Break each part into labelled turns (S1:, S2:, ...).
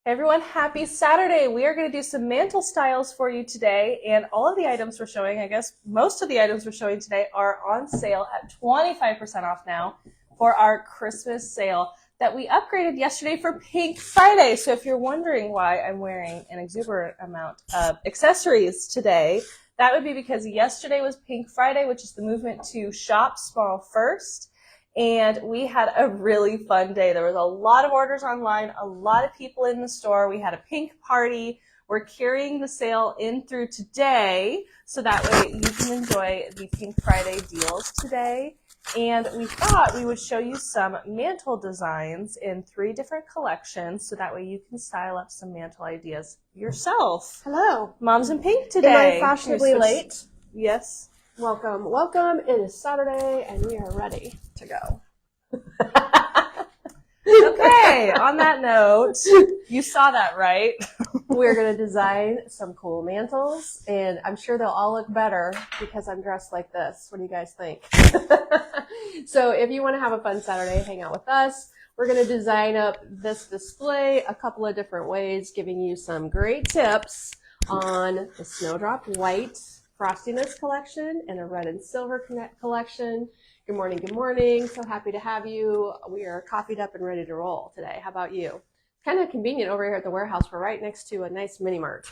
S1: Hey everyone, happy Saturday. We are going to do some mantle styles for you today, and all of the items we're showing, I guess most of the items we're showing today are on sale at 25% off now for our Christmas sale that we upgraded yesterday for Pink Friday. So if you're wondering why I'm wearing an exuberant amount of accessories today, that would be because yesterday was Pink Friday, which is the movement to shop small first. And we had a really fun day. There was a lot of orders online, a lot of people in the store. We had a pink party. We're carrying the sale in through today, so that way you can enjoy the Pink Friday deals today. And we thought we would show you some mantle designs in 3 different collections, so that way you can style up some mantle ideas yourself.
S2: Hello.
S1: Mom's in pink today.
S2: Am I fashionably late?
S1: Yes.
S2: Welcome, welcome. It is Saturday, and we are ready to go.
S1: Okay, on that note, you saw that, right?
S2: We're going to design some cool mantles, and I'm sure they'll all look better because I'm dressed like this. What do you guys think? So if you want to have a fun Saturday, hang out with us. We're going to design up this display a couple of different ways, giving you some great tips on the Snowdrop White Frostiness collection and a red and silver collection. Good morning, good morning. So happy to have you. We are coffeeed up and ready to roll today. How about you? Kind of convenient over here at the warehouse. We're right next to a nice mini mart.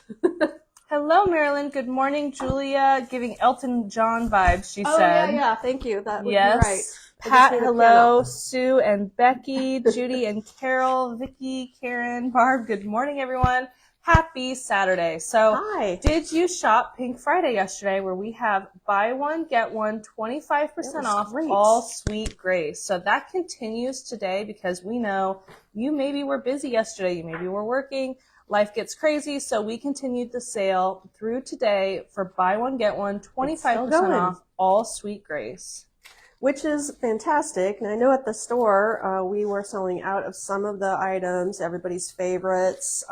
S1: Hello, Marilyn. Good morning, Julia. Giving Elton John vibes, she said.
S2: Yeah. Thank you. That would
S1: yes.
S2: be right.
S1: Pat, hello. Sue and Becky, Judy and Carol, Vicky, Karen, Barb. Good morning, everyone. Happy Saturday. So,
S2: hi.
S1: Did you shop Pink Friday yesterday, where we have buy one, get one, 25% off,
S2: great.
S1: all Sweet Grace. So that continues today because we know you maybe were busy yesterday, you maybe were working, life gets crazy. So we continued the sale through today for buy one, get one, 25% off, all Sweet Grace.
S2: Which is fantastic. And I know at the store, we were selling out of some of the items, everybody's favorites.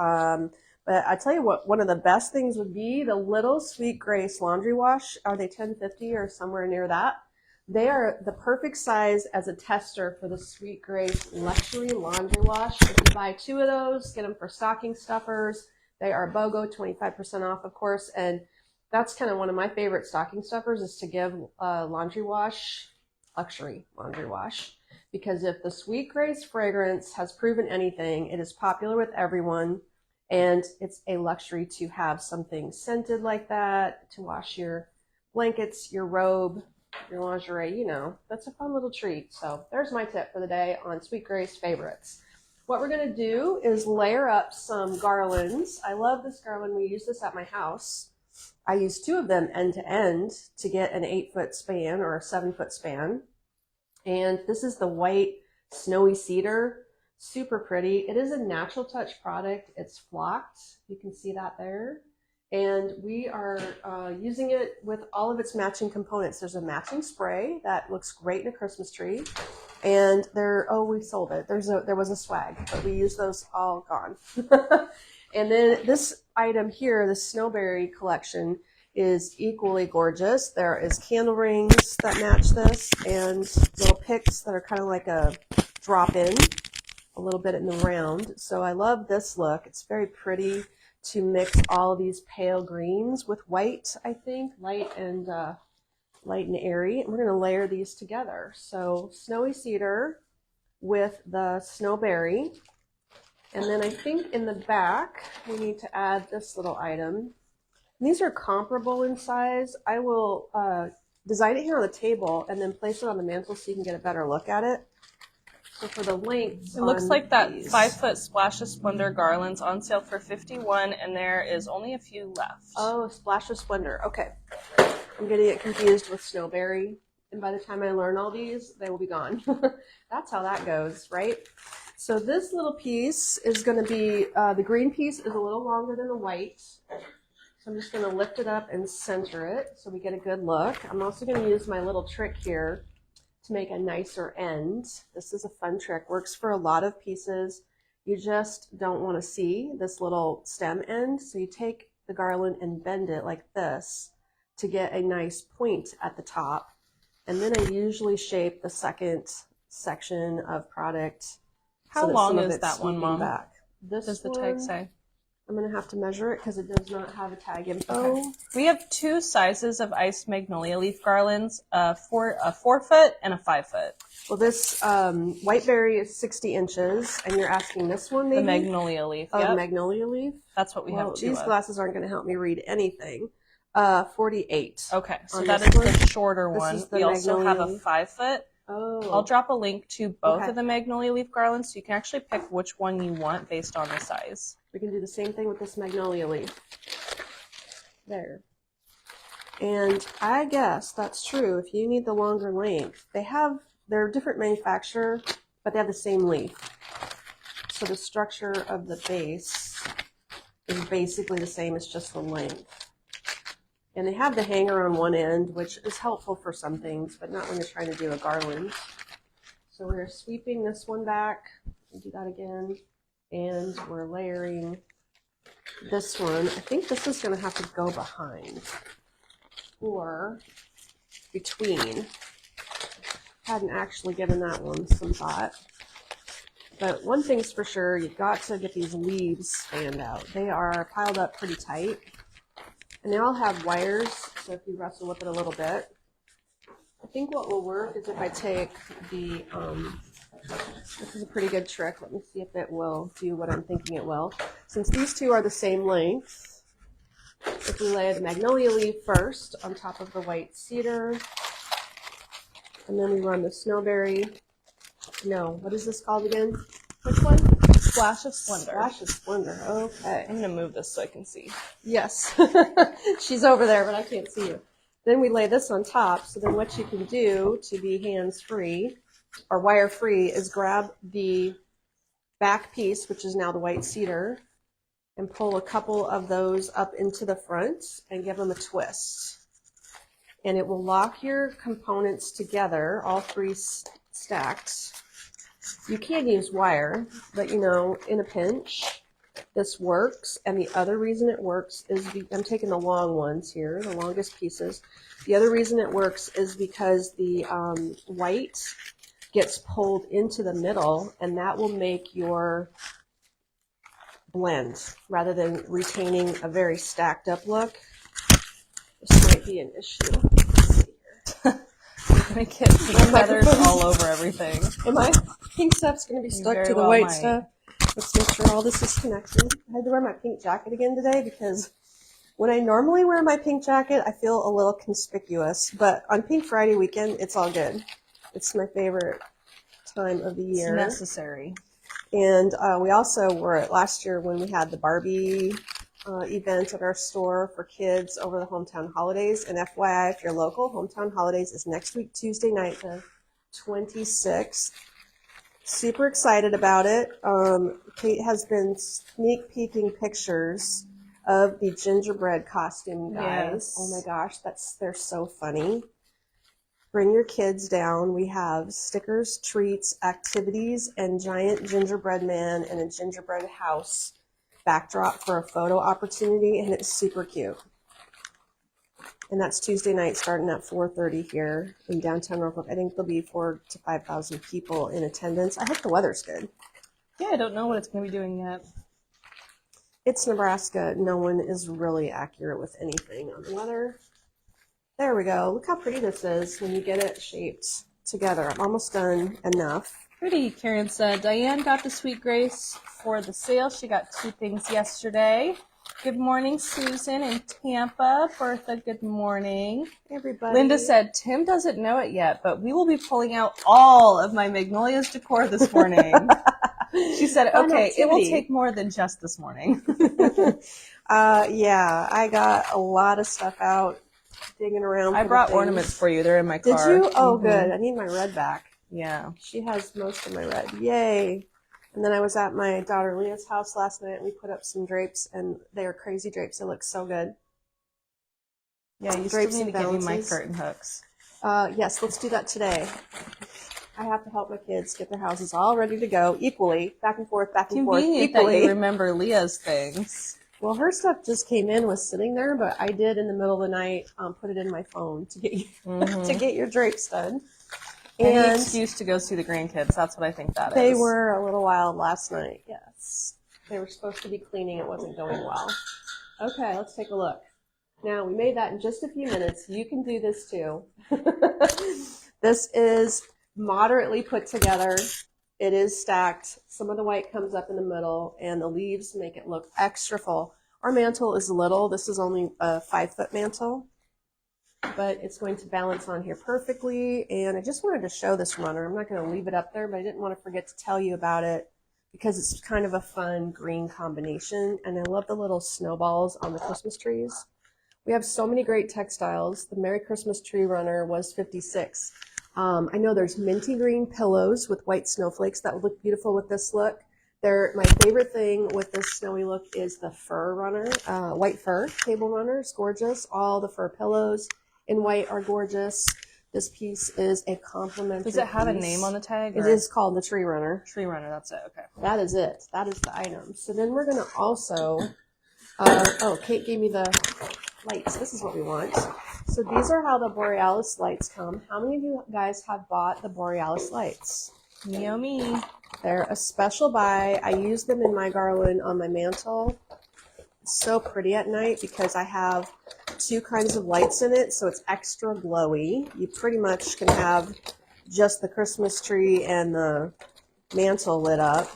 S2: But I tell you what, one of the best things would be the little Sweet Grace laundry wash. Are they 1050 or somewhere near that? They are the perfect size as a tester for the Sweet Grace luxury laundry wash. If you buy 2 of those, get them for stocking stuffers. They are BOGO, 25% off, of course. And that's kind of one of my favorite stocking stuffers, is to give a laundry wash, luxury laundry wash. Because if the Sweet Grace fragrance has proven anything, it is popular with everyone. And it's a luxury to have something scented like that, to wash your blankets, your robe, your lingerie, you know, that's a fun little treat. So there's my tip for the day on Sweet Grace favorites. What we're going to do is layer up some garlands. I love this garland. We use this at my house. I use 2 of them end to end to get an 8-foot span or a 7-foot span. And this is the white snowy cedar. Super pretty. It is a natural touch product. It's flocked. You can see that there. And we are using it with all of its matching components. There's a matching spray that looks great in a Christmas tree. And we sold it. There was a swag, but we used those all gone. And then this item here, the Snowberry collection, is equally gorgeous. There is candle rings that match this and little picks that are kind of like a drop-in, a little bit in the round. So I love this look. It's very pretty to mix all of these pale greens with white, I think, light and airy. And we're going to layer these together. So snowy cedar with the snowberry. And then I think in the back, we need to add this little item. And these are comparable in size. I will design it here on the table and then place it on the mantle so you can get a better look at it. So for the length,
S1: it looks like that 5-foot Splash of Splendor garland's on sale for $51, and there is only a few left.
S2: Oh, Splash of Splendor. Okay. I'm going to get confused with Snowberry, and by the time I learn all these, they will be gone. That's how that goes, right? So this little piece is going to be, the green piece is a little longer than the white. So I'm just going to lift it up and center it so we get a good look. I'm also going to use my little trick here to make a nicer end. This is a fun trick. Works for a lot of pieces. You just don't want to see this little stem end. So you take the garland and bend it like this to get a nice point at the top. And then I usually shape the second section of product.
S1: How long is that one, Mom?
S2: Back. This
S1: does the
S2: one,
S1: tag say?
S2: I'm going to have to measure it because it does not have a tag info.
S1: Okay. We have 2 sizes of iced magnolia leaf garlands, a 4-foot and a 5-foot.
S2: Well, this white berry is 60 inches, and you're asking this one, maybe?
S1: The magnolia leaf,
S2: Oh,
S1: yep.
S2: the magnolia leaf?
S1: That's what we have 2
S2: these
S1: of.
S2: glasses aren't going to help me read anything. 48.
S1: Okay, so
S2: on
S1: that
S2: this
S1: is
S2: one.
S1: the shorter
S2: This
S1: one.
S2: is the
S1: We also have a
S2: magnolia leaf.
S1: 5-foot.
S2: Oh.
S1: I'll drop a link to both
S2: Okay.
S1: of the magnolia leaf garlands, so you can actually pick which one you want based on the size.
S2: We can do the same thing with this magnolia leaf. There. And I guess that's true. If you need the longer length, they're different manufacturer, but they have the same leaf. So the structure of the base is basically the same, it's just the length. And they have the hanger on one end, which is helpful for some things, but not when you're trying to do a garland. So we're sweeping this one back. We'll do that again. And we're layering this one. I think this is going to have to go behind or between. Hadn't actually given that one some thought. But one thing's for sure, you've got to get these leaves stand out. They are piled up pretty tight. And they all have wires, so if you wrestle with it a little bit. I think what will work is if I take the, this is a pretty good trick. Let me see if it will do what I'm thinking it will. Since these two are the same length, if we lay the magnolia leaf first on top of the white cedar, and then we run the snowberry. No, what is this called again? Which one?
S1: Splash of Splendor.
S2: Splash of Splendor. Okay.
S1: I'm going to move this so I can see.
S2: Yes. She's over there, but I can't see you. Then we lay this on top. So then what you can do to be hands-free or wire-free is grab the back piece, which is now the white cedar, and pull a couple of those up into the front and give them a twist. And it will lock your components together, all 3 stacked. You can use wire, but you know, in a pinch, this works. And the other reason it works is I'm taking the long ones here, the longest pieces. The other reason it works is because the white gets pulled into the middle, and that will make your blend rather than retaining a very stacked up look. This might be an issue. Let's see here.
S1: You're going to get feathers all over everything.
S2: And my pink stuff's going to be stuck to the white stuff. Let's make sure all this is connected. I had to wear my pink jacket again today because when I normally wear my pink jacket, I feel a little conspicuous. But on Pink Friday weekend, it's all good. It's my favorite time of the year.
S1: It's necessary.
S2: And we also wore it last year when we had the Barbie event at our store for kids over the Hometown Holidays. And FYI, if you're local, Hometown Holidays is next week, Tuesday night, the 26th. Super excited about it. Kate has been sneak peeking pictures of the gingerbread costume guys.
S1: Yes.
S2: Oh my gosh, they're so funny. Bring your kids down. We have stickers, treats, activities, and giant gingerbread man and a gingerbread house backdrop for a photo opportunity, and it's super cute. And that's Tuesday night starting at 4:30 here in downtown Norfolk. I think there'll be 4,000 to 5,000 people in attendance. I hope the weather's good.
S1: Yeah, I don't know what it's going to be doing yet.
S2: It's Nebraska. No one is really accurate with anything on the weather. There we go. Look how pretty this is when you get it shaped together. I'm almost done enough.
S1: Pretty, Karen said. Diane got the Sweet Grace for the sale. She got 2 things yesterday. Good morning, Susan in Tampa. Bertha, good morning.
S2: Everybody.
S1: Linda said, Tim doesn't know it yet, but we will be pulling out all of my Magnolias decor this morning. She said, okay, it will take more than just this morning.
S2: Yeah, I got a lot of stuff out, digging around.
S1: I brought ornaments for you. They're in my car.
S2: Did you? Oh, good. I need my red back.
S1: Yeah.
S2: She has most of my red. Yay. And then I was at my daughter Leah's house last night, and we put up some drapes, and they are crazy drapes. They look so good.
S1: Yeah, you
S2: Drapes
S1: still need to
S2: and
S1: get me my
S2: balances.
S1: curtain hooks.
S2: Yes, let's do that today. I have to help my kids get their houses all ready to go equally, back and forth,
S1: Convenient that you remember Leah's things.
S2: Well, her stuff just came in, was sitting there, but I did in the middle of the night put it in my phone to get to get your drapes done.
S1: And the excuse to go see the grandkids. That's what I think that is.
S2: They were a little wild last night, yes. They were supposed to be cleaning. It wasn't going well. Okay, let's take a look. Now, we made that in just a few minutes. You can do this too. This is moderately put together. It is stacked. Some of the white comes up in the middle, and the leaves make it look extra full. Our mantle is little. This is only a 5-foot mantle, but it's going to balance on here perfectly. And I just wanted to show this runner. I'm not going to leave it up there, but I didn't want to forget to tell you about it because it's kind of a fun green combination. And I love the little snowballs on the Christmas trees. We have so many great textiles. The Merry Christmas Tree Runner was $56. I know there's minty green pillows with white snowflakes that would look beautiful with this look. My favorite thing with this snowy look is the fur runner, white fur table runner. It's gorgeous. All the fur pillows in white are gorgeous. This piece is a complimentary
S1: Does it have
S2: piece.
S1: a name on the tag?
S2: It is called the Tree Runner.
S1: Tree Runner, that's it, okay.
S2: That is it. That is the item. So then we're going to also, Kate gave me the lights. This is what we want. So these are how the Borealis lights come. How many of you guys have bought the Borealis lights?
S1: Yummy.
S2: They're a special buy. I use them in my garland on my mantle. It's so pretty at night because I have 2 kinds of lights in it, so it's extra glowy. You pretty much can have just the Christmas tree and the mantle lit up.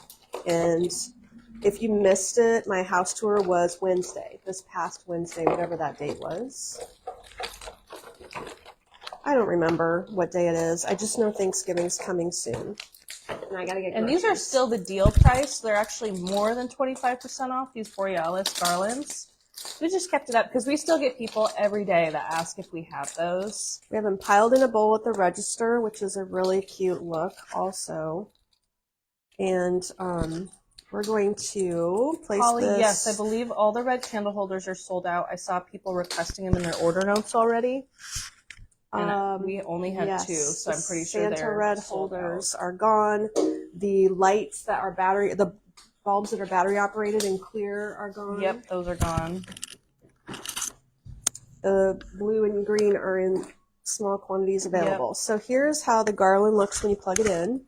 S2: And if you missed it, my house tour was Wednesday, this past Wednesday, whatever that date was. I don't remember what day it is. I just know Thanksgiving's coming soon. And I gotta get
S1: And these are
S2: groceries.
S1: still the deal price. They're actually more than 25% off, these Borealis garlands. We just kept it up because we still get people every day that ask if we have those.
S2: We have them piled in a bowl at the register, which is a really cute look also. And we're going to place
S1: Holly,
S2: this.
S1: yes, I believe all the red candle holders are sold out. I saw people requesting them in their order notes already. And we only had 2, so I'm pretty sure
S2: Santa red
S1: sold
S2: holders
S1: out.
S2: are gone. The lights that are the bulbs that are battery operated and clear are gone.
S1: Yep, those are gone.
S2: The blue and green are in small quantities available.
S1: Yep.
S2: So here's how the garland looks when you plug it in.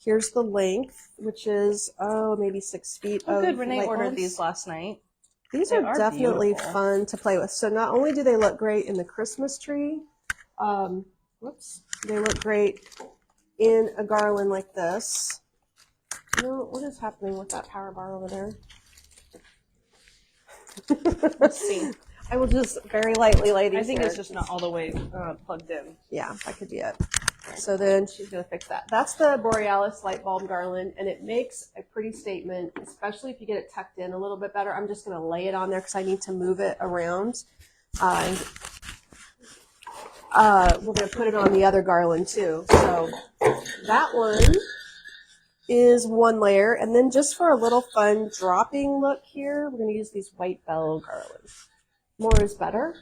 S2: Here's the length, which is, maybe 6 feet
S1: Oh,
S2: of
S1: good. Renee
S2: light
S1: ordered
S2: bulbs.
S1: these last night.
S2: These
S1: They
S2: are
S1: are
S2: definitely
S1: beautiful.
S2: fun to play with. So not only do they look great in the Christmas tree, they look great in a garland like this. What is happening with that power bar over there?
S1: Let's see.
S2: I will just very lightly lay these
S1: I think
S2: here.
S1: it's just not all the way plugged in.
S2: Yeah, that could be it. So then she's going to fix that. That's the Borealis light bulb garland, and it makes a pretty statement, especially if you get it tucked in a little bit better. I'm just going to lay it on there because I need to move it around. We're going to put it on the other garland too. So that one is 1 layer. And then just for a little fun dropping look here, we're going to use these white bell garlands. More is better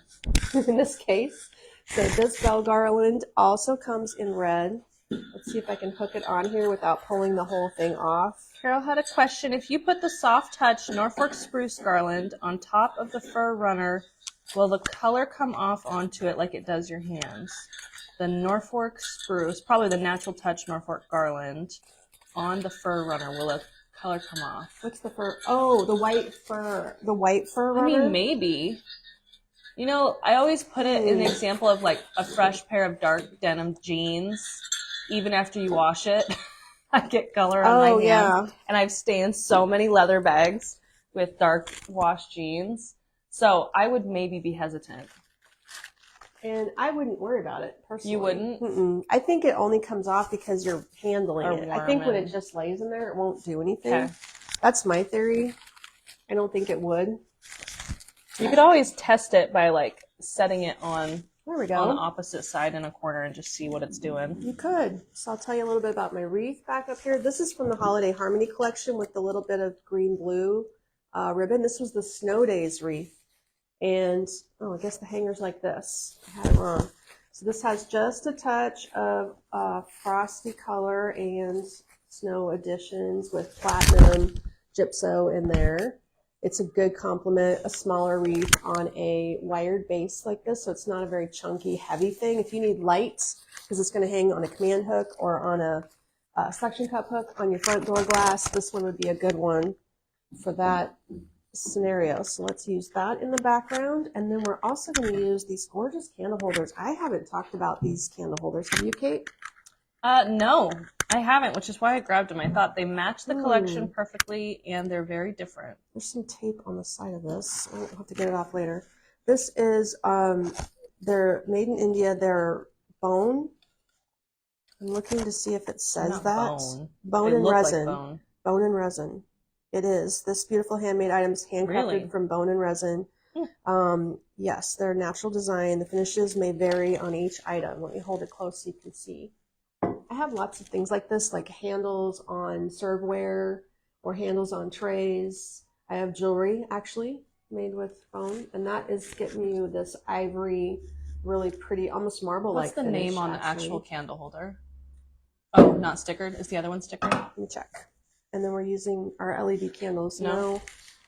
S2: in this case. So this bell garland also comes in red. Let's see if I can hook it on here without pulling the whole thing off.
S1: Carol had a question. If you put the soft touch Norfolk spruce garland on top of the fur runner, will the color come off onto it like it does your hands? The Norfolk spruce, probably the natural touch Norfolk garland, on the fur runner, will the color come off?
S2: What's the fur? Oh, the white fur. The white fur runner?
S1: I mean, maybe. You know, I always put it in the example of like a fresh pair of dark denim jeans. Even after you wash it, I get color on my hand.
S2: Yeah.
S1: And I've stained so many leather bags with dark wash jeans. So I would maybe be hesitant.
S2: And I wouldn't worry about it personally.
S1: You wouldn't?
S2: Mm-mm. I think it only comes off because you're handling
S1: Or
S2: it. I think when
S1: warming.
S2: it just lays in there, it won't do anything.
S1: Okay.
S2: That's my theory. I don't think it would.
S1: You could always test it by like setting it on
S2: There we
S1: the
S2: go.
S1: opposite side in a corner and just see what it's doing.
S2: You could. So I'll tell you a little bit about my wreath back up here. This is from the Holiday Harmony collection with the little bit of green-blue ribbon. This was the Snow Days wreath. And, I guess the hanger's like this. I had it wrong. So this has just a touch of frosty color and snow additions with platinum gypso in there. It's a good complement, a smaller wreath on a wired base like this, so it's not a very chunky, heavy thing. If you need lights, because it's going to hang on a command hook or on a suction cup hook on your front door glass, this one would be a good one for that scenario. So let's use that in the background. And then we're also going to use these gorgeous candle holders. I haven't talked about these candle holders. Have you, Kate?
S1: No, I haven't, which is why I grabbed them. I thought they match the collection perfectly, and they're very different.
S2: There's some tape on the side of this. I'll have to get it off later. This is, they're made in India. They're bone. I'm looking to see if it says that. Bone and resin.
S1: Like
S2: bone and resin. It is. This beautiful handmade item is handcrafted from bone and resin. Yes, they're natural design. The finishes may vary on each item. Let me hold it close so you can see. I have lots of things like this, like handles on serveware or handles on trays. I have jewelry actually made with bone, and that is getting you this ivory, really pretty, almost marble-like.
S1: What's the name on the actual candle holder? Oh, not stickered. Is the other one stickered?
S2: Let me check. And then we're using our LED candles. No,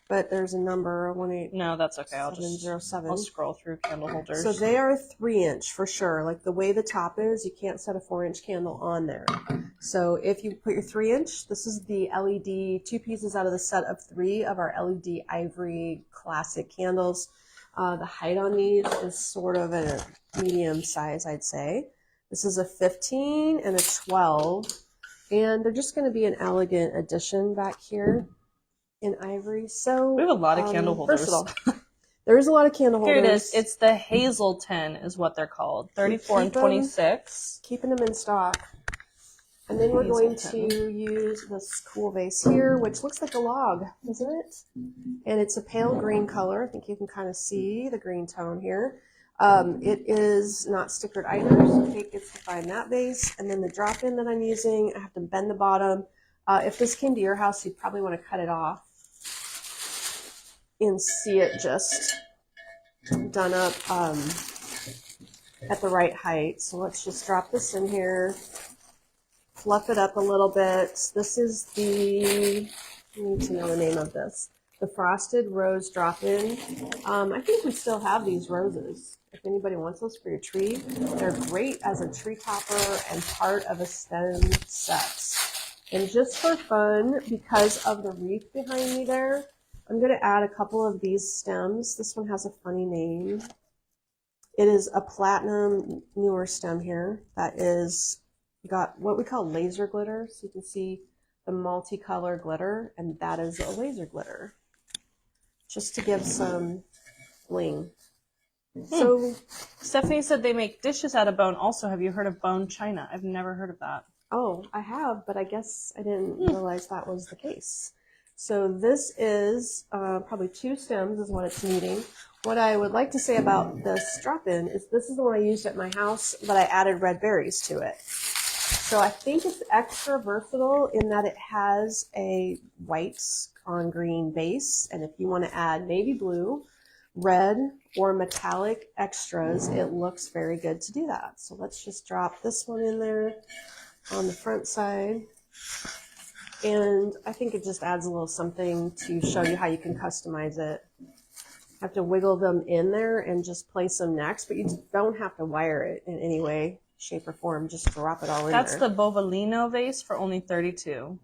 S2: but there's a number, 18.
S1: No, that's okay. I'll scroll through candle holders.
S2: So they are 3-inch for sure. Like the way the top is, you can't set a 4-inch candle on there. So if you put your 3-inch, this is the LED, 2 pieces out of the set of 3 of our LED ivory classic candles. The height on these is sort of a medium size, I'd say. This is a 15 and a 12. And they're just going to be an elegant addition back here in ivory. So
S1: we have a lot of candle holders.
S2: First of all, there is a lot of candle holders.
S1: Here it is. It's the Hazel 10 is what they're called. 34 and 26.
S2: Keeping them in stock. And then we're going to use this cool vase here, which looks like a log, doesn't it? And it's a pale green color. I think you can kind of see the green tone here. It is not stickered either, so Kate gets to find that vase. And then the drop-in that I'm using, I have to bend the bottom. If this came to your house, you'd probably want to cut it off and see it just done up at the right height. So let's just drop this in here, fluff it up a little bit. This is the, I need to know the name of this, the Frosted Rose Drop-In. I think we still have these roses. If anybody wants those for your tree, they're great as a tree topper and part of a stem set. And just for fun, because of the wreath behind me there, I'm going to add a couple of these stems. This one has a funny name. It is a platinum newer stem here that is got what we call laser glitter. So you can see the multicolor glitter, and that is a laser glitter. Just to give some bling. So
S1: Stephanie said they make dishes out of bone. Also, have you heard of bone china? I've never heard of that.
S2: Oh, I have, but I guess I didn't realize that was the case. So this is probably 2 stems is what it's needing. What I would like to say about this drop-in is this is the one I used at my house, but I added red berries to it. So I think it's extra versatile in that it has a white on green base, and if you want to add navy blue, red, or metallic extras, it looks very good to do that. So let's just drop this one in there on the front side. And I think it just adds a little something to show you how you can customize it. Have to wiggle them in there and just place them next, but you don't have to wire it in any way, shape, or form. Just drop it all in there.
S1: That's the Bovolino vase for only $32.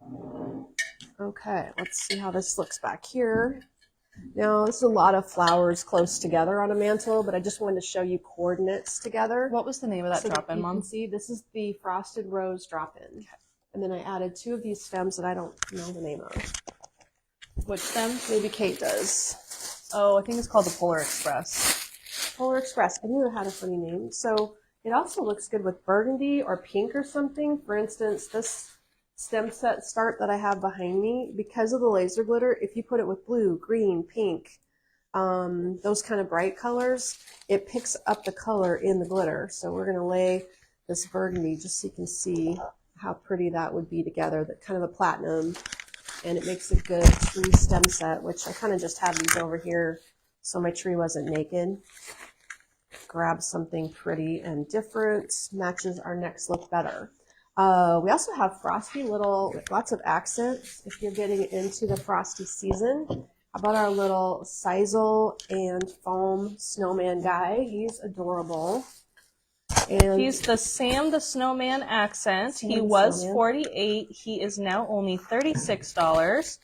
S2: Okay, let's see how this looks back here. Now, this is a lot of flowers close together on a mantle, but I just wanted to show you coordinates together.
S1: What was the name of that drop-in, Mom?
S2: You can see this is the Frosted Rose drop-in. Okay. And then I added 2 of these stems that I don't know the name of.
S1: Which stem?
S2: Maybe Kate does.
S1: Oh, I think it's called the Polar Express.
S2: Polar Express. I knew it had a funny name. So it also looks good with burgundy or pink or something. For instance, this stem set start that I have behind me, because of the laser glitter, if you put it with blue, green, pink, those kind of bright colors, it picks up the color in the glitter. So we're going to lay this burgundy just so you can see how pretty that would be together, that kind of a platinum, and it makes a good tree stem set, which I kind of just have these over here so my tree wasn't naked. Grab something pretty and different, matches our next look better. We also have frosty little, lots of accents if you're getting into the frosty season. How about our little sisal and foam snowman guy? He's adorable. And
S1: he's the Sam the Snowman accent. He was $48. He is now only $36.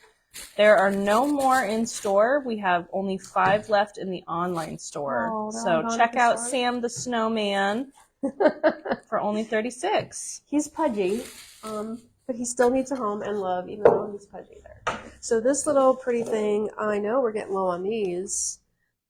S1: There are no more in store. We have only 5 left in the online store.
S2: Oh, they're
S1: So
S2: all gone
S1: check
S2: at the
S1: out
S2: store?
S1: Sam the Snowman for only $36.
S2: He's pudgy, but he still needs a home and love, even though he's pudgy there. So this little pretty thing, I know we're getting low on these.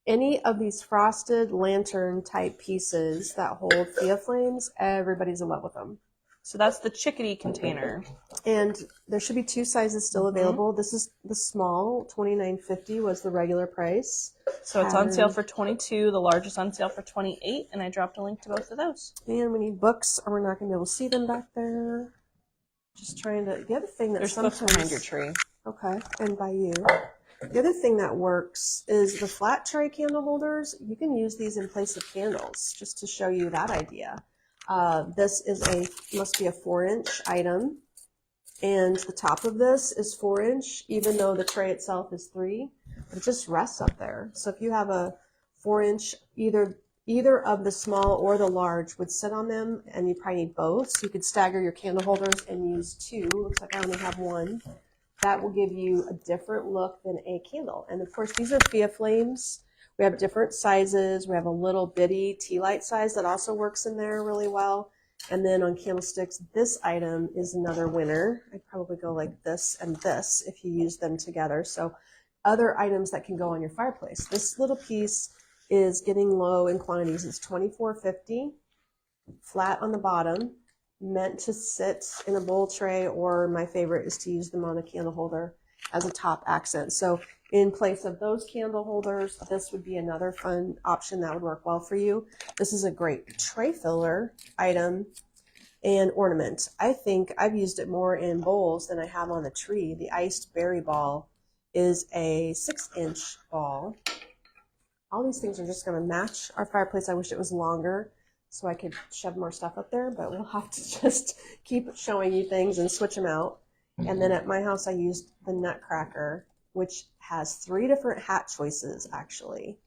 S2: Any of these frosted lantern type pieces that hold Fia flames, everybody's in love with them.
S1: So that's the chickadee container.
S2: And there should be 2 sizes still available. This is the small, $29.50 was the regular price.
S1: So it's on sale for $22. The large is on sale for $28, and I dropped a link to both of those.
S2: And we need books, or we're not going to be able to see them back there. Just trying to. The other thing that
S1: There's
S2: sometimes
S1: books behind your tree.
S2: Okay, and by you. The other thing that works is the flat tray candle holders. You can use these in place of candles, just to show you that idea. This is must be a 4-inch item, and the top of this is 4-inch, even though the tray itself is 3. But it just rests up there. So if you have a 4-inch, either of the small or the large would sit on them, and you probably need both. So you could stagger your candle holders and use 2. Looks like I only have 1. That will give you a different look than a candle. And of course, these are Fia flames. We have different sizes. We have a little bitty tea light size that also works in there really well. And then on candlesticks, this item is another winner. I'd probably go like this and this if you use them together. So other items that can go on your fireplace. This little piece is getting low in quantities. It's $24.50, flat on the bottom, meant to sit in a bowl tray, or my favorite is to use them on a candle holder as a top accent. So in place of those candle holders, this would be another fun option that would work well for you. This is a great tray filler item and ornament. I think I've used it more in bowls than I have on the tree. The iced berry ball is a 6-inch ball. All these things are just going to match our fireplace. I wish it was longer so I could shove more stuff up there, but we'll have to just keep showing you things and switch them out. And then at my house, I used the Nutcracker, which has 3 different hat choices, actually.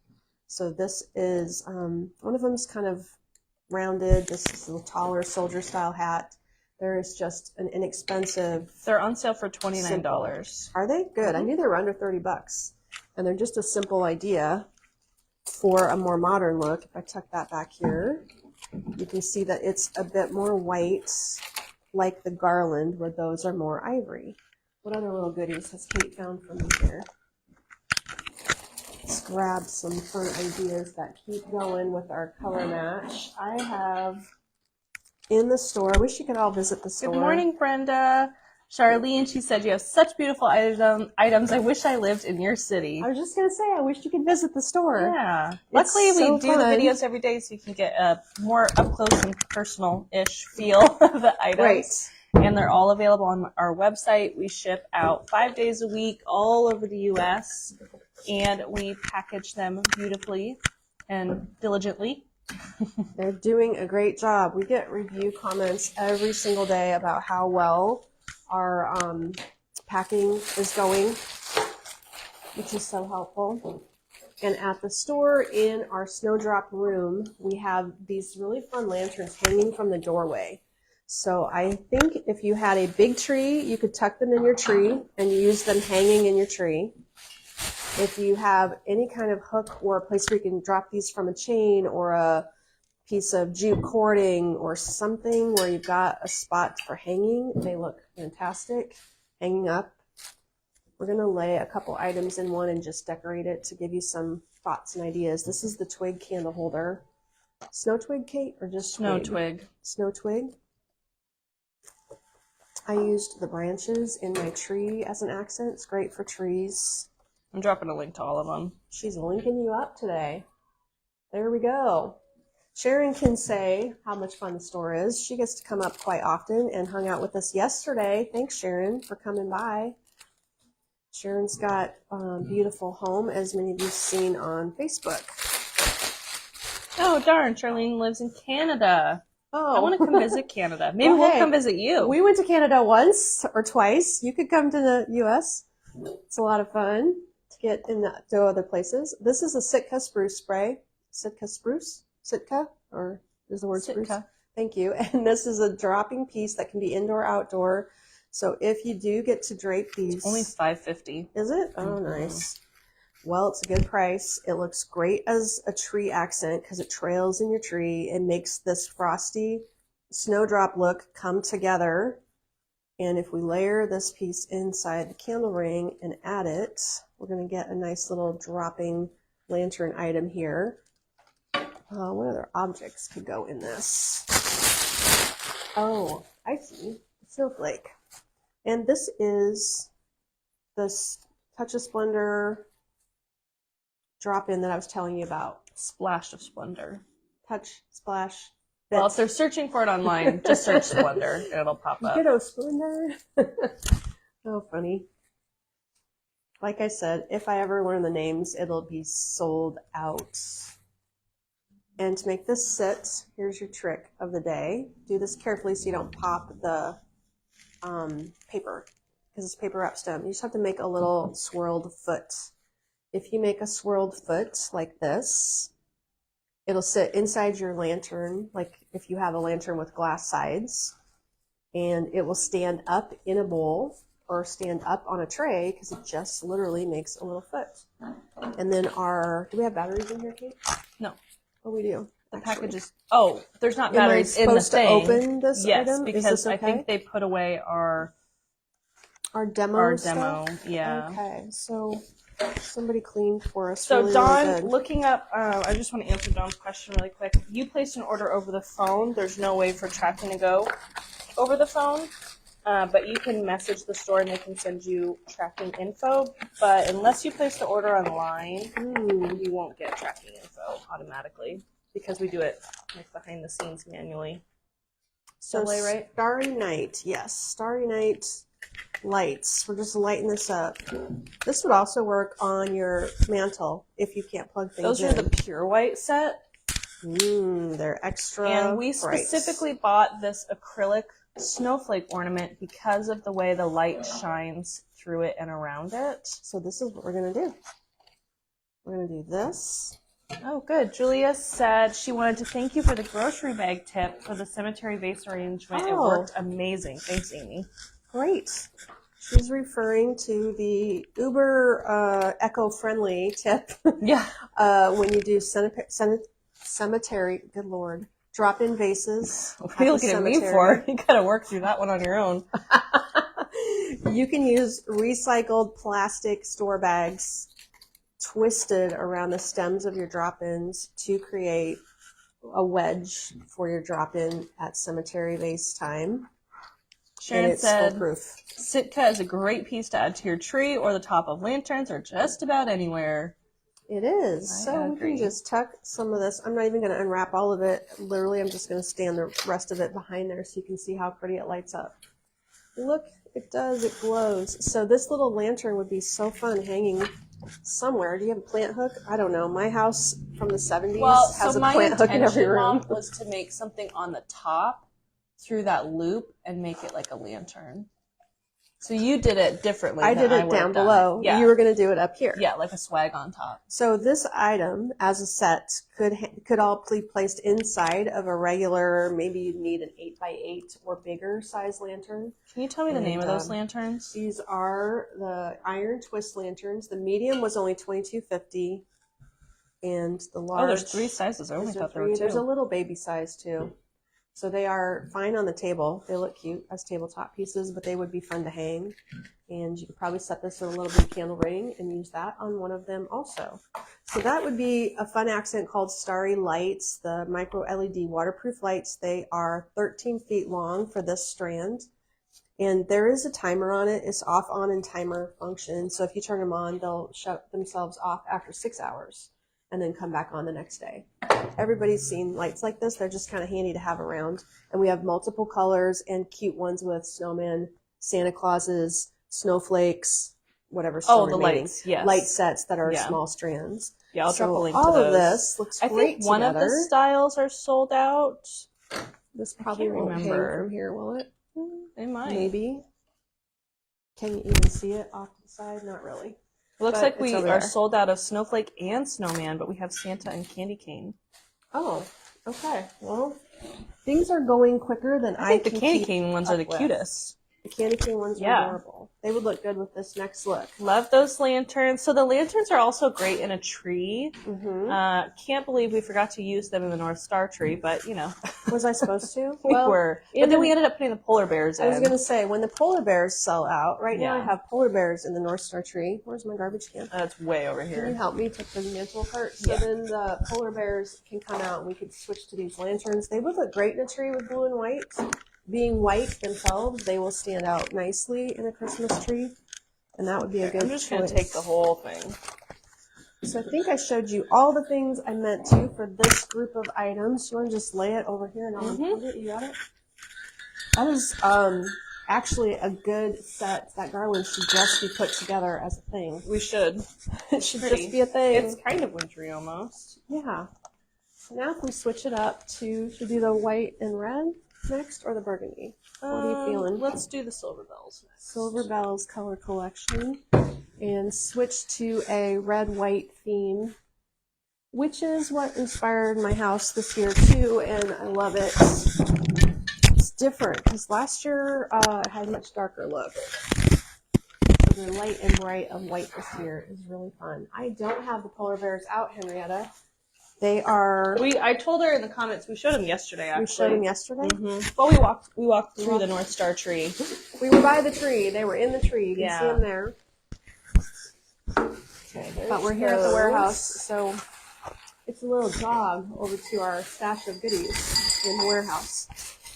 S2: So this is, one of them is kind of rounded. This is a little taller soldier-style hat. There is just an inexpensive.
S1: They're on sale for $29.
S2: Simple. Are they? Good. I knew they were under $30. And they're just a simple idea for a more modern look. If I tuck that back here, you can see that it's a bit more white, like the garland, where those are more ivory. What other little goodies has Kate found for me here? Let's grab some fun ideas that keep going with our color match. I have in the store, I wish you could all visit the store.
S1: Good morning, Brenda. Charlene, she said, you have such beautiful items. I wish I lived in your city.
S2: I was just going to say, I wish you could visit the store.
S1: Yeah. Luckily, we
S2: so
S1: do
S2: fun.
S1: the videos every day so you can get a more up-close and personal-ish feel of the items.
S2: Right.
S1: And they're all available on our website. We ship out 5 days a week all over the U.S., and we package them beautifully and diligently.
S2: They're doing a great job. We get review comments every single day about how well our packing is going, which is so helpful. And at the store in our snowdrop room, we have these really fun lanterns hanging from the doorway. So I think if you had a big tree, you could tuck them in your tree and use them hanging in your tree. If you have any kind of hook or a place where you can drop these from a chain or a piece of jute cording or something where you've got a spot for hanging, they look fantastic hanging up. We're going to lay a couple items in one and just decorate it to give you some thoughts and ideas. This is the twig candle holder. Snow twig, Kate, or just twig?
S1: Snow twig.
S2: Snow twig. I used the branches in my tree as an accent. It's great for trees.
S1: I'm dropping a link to all of them.
S2: She's linking you up today. There we go. Sharon can say how much fun the store is. She gets to come up quite often and hung out with us yesterday. Thanks, Sharon, for coming by. Sharon's got a beautiful home, as many of you have seen on Facebook.
S1: Oh, darn. Charlene lives in Canada.
S2: Oh.
S1: I want to come visit Canada. Maybe
S2: Well,
S1: we'll
S2: hey,
S1: come visit you.
S2: We went to Canada once or twice. You could come to the U.S. It's a lot of fun to get to other places. This is a Sitka spruce spray. Sitka spruce? Sitka? Or is the word spruce?
S1: Sitka.
S2: Thank you. And this is a dropping piece that can be indoor, outdoor. So if you do get to drape these,
S1: Only $5.50.
S2: Is it? Oh, nice. Well, it's a good price. It looks great as a tree accent because it trails in your tree. It makes this frosty snowdrop look come together. And if we layer this piece inside the candle ring and add it, we're going to get a nice little dropping lantern item here. What other objects could go in this? Oh, I see. Snowflake. And this is this Touch of Splendor drop-in that I was telling you about.
S1: Splash of Splendor.
S2: Touch, splash.
S1: Well, if they're searching for it online, just search Splendor and it'll pop up.
S2: Good old Splendor. Oh, funny. Like I said, if I ever learn the names, it'll be sold out. And to make this sit, here's your trick of the day. Do this carefully so you don't pop the paper, because it's paper wrap stem. You just have to make a little swirled foot. If you make a swirled foot like this, it'll sit inside your lantern, like if you have a lantern with glass sides, and it will stand up in a bowl or stand up on a tray because it just literally makes a little foot. And then do we have batteries in here, Kate?
S1: No.
S2: Oh, we do.
S1: The package is, there's not batteries in the thing.
S2: Am I supposed to open this
S1: yes,
S2: item?
S1: because
S2: Is this okay?
S1: I think they put away our
S2: demo
S1: demo,
S2: stuff?
S1: yeah.
S2: Okay, so somebody cleaned for us.
S1: So
S2: really,
S1: Dawn,
S2: really good.
S1: looking up, I just want to answer Dawn's question really quick. You placed an order over the phone. There's no way for tracking to go over the phone, but you can message the store and they can send you tracking info. But unless you place the order online, you won't get tracking info automatically because we do it like behind the scenes manually.
S2: So
S1: right?
S2: Starry Night, yes, Starry Night lights. We're just lighting this up. This would also work on your mantle if you can't plug things in.
S1: Those are the pure white set.
S2: They're extra
S1: And we
S2: bright.
S1: specifically bought this acrylic snowflake ornament because of the way the light shines through it and around it.
S2: So this is what we're going to do. We're going to do this.
S1: Oh, good. Julia said she wanted to thank you for the grocery bag tip for the cemetery vase arrangement. It worked amazing. Thanks, Amy. Great.
S2: She's referring to the uber eco-friendly tip.
S1: Yeah.
S2: When you do cemetery, good Lord, drop-in vases.
S1: What are you looking at me for? You got to work through that one on your own.
S2: You can use recycled plastic store bags twisted around the stems of your drop-ins to create a wedge for your drop-in at cemetery vase time.
S1: Sharon said,
S2: foolproof.
S1: Sitka is a great piece to add to your tree or the top of lanterns or just about anywhere.
S2: It is. So we can just tuck some of this. I'm not even going to unwrap all of it. Literally, I'm just going to stand the rest of it behind there so you can see how pretty it lights up. Look, it does. It glows. So this little lantern would be so fun hanging somewhere. Do you have a plant hook? I don't know. My house from the 70s has a plant hook in every room.
S1: Mom, was to make something on the top through that loop and make it like a lantern. So you did it differently.
S2: I did it down below. Yeah. You were going to do it up here.
S1: Yeah, like a swag on top.
S2: So this item, as a set, could all be placed inside of a regular, maybe you'd need an 8x8 or bigger size lantern.
S1: Can you tell me the name of those lanterns?
S2: These are the iron twist lanterns. The medium was only $22.50, and the large.
S1: Oh, there's 3 sizes. I only thought there were 2.
S2: There's a little baby size too. So they are fine on the table. They look cute as tabletop pieces, but they would be fun to hang. And you could probably set this in a little bit candle ring and use that on one of them also. So that would be a fun accent called Starry Lights, the micro LED waterproof lights. They are 13 feet long for this strand. And there is a timer on it. It's off, on, and timer function. So if you turn them on, they'll shut themselves off after 6 hours and then come back on the next day. Everybody's seen lights like this. They're just kind of handy to have around. And we have multiple colors and cute ones with snowmen, Santa Clauses, snowflakes, whatever.
S1: Oh, the lights, yes.
S2: Light sets that are small strands.
S1: Yeah, I'll drop a link to
S2: all
S1: those.
S2: of this looks great
S1: I think one of the styles are sold out.
S2: This probably won't hang from here, will it?
S1: It might.
S2: Maybe. Can you even see it off the side? Not really.
S1: It looks like we are sold out of snowflake and snowman, but we have Santa and candy cane.
S2: Oh, okay. Well, things are going quicker than I
S1: think the candy cane ones are the cutest.
S2: The candy cane ones are adorable. They would look good with this next look.
S1: Love those lanterns. So the lanterns are also great in a tree. Can't believe we forgot to use them in the North Star tree, but you know.
S2: Was I supposed to?
S1: We were. But then we ended up putting the polar bears in.
S2: I was going to say, when the polar bears sell out, right now I have polar bears in the North Star tree. Where's my garbage can?
S1: That's way over here.
S2: Can you help me take the mantle apart? So then the polar bears can come out and we could switch to these lanterns. They would look great in a tree with blue and white. Being white themselves, they will stand out nicely in a Christmas tree. And that would be a good choice.
S1: I'm just going to take the whole thing.
S2: So I think I showed you all the things I meant to for this group of items. You want to just lay it over here and I'll unfold it? You got it? That is actually a good set. That garland should just be put together as a thing.
S1: We should.
S2: It should just be a thing.
S1: It's kind of wintry almost.
S2: Yeah. So now if we switch it up to, should we do the white and red next or the burgundy? What are you feeling?
S1: Let's do the silver bells next.
S2: Silver Bells color collection. And switch to a red-white theme, which is what inspired my house this year too, and I love it. It's different because last year it had a much darker look. So the light and bright of white this year is really fun. I don't have the polar bears out, Henrietta. They are.
S1: I told her in the comments. We showed them yesterday. Actually,
S2: we showed them yesterday.
S1: Well, we walked through the North Star tree.
S2: We were by the tree. They were in the tree. You can see them there.
S1: Okay,
S2: but we're here at the warehouse, so it's a little jog over to our stash of goodies in the warehouse.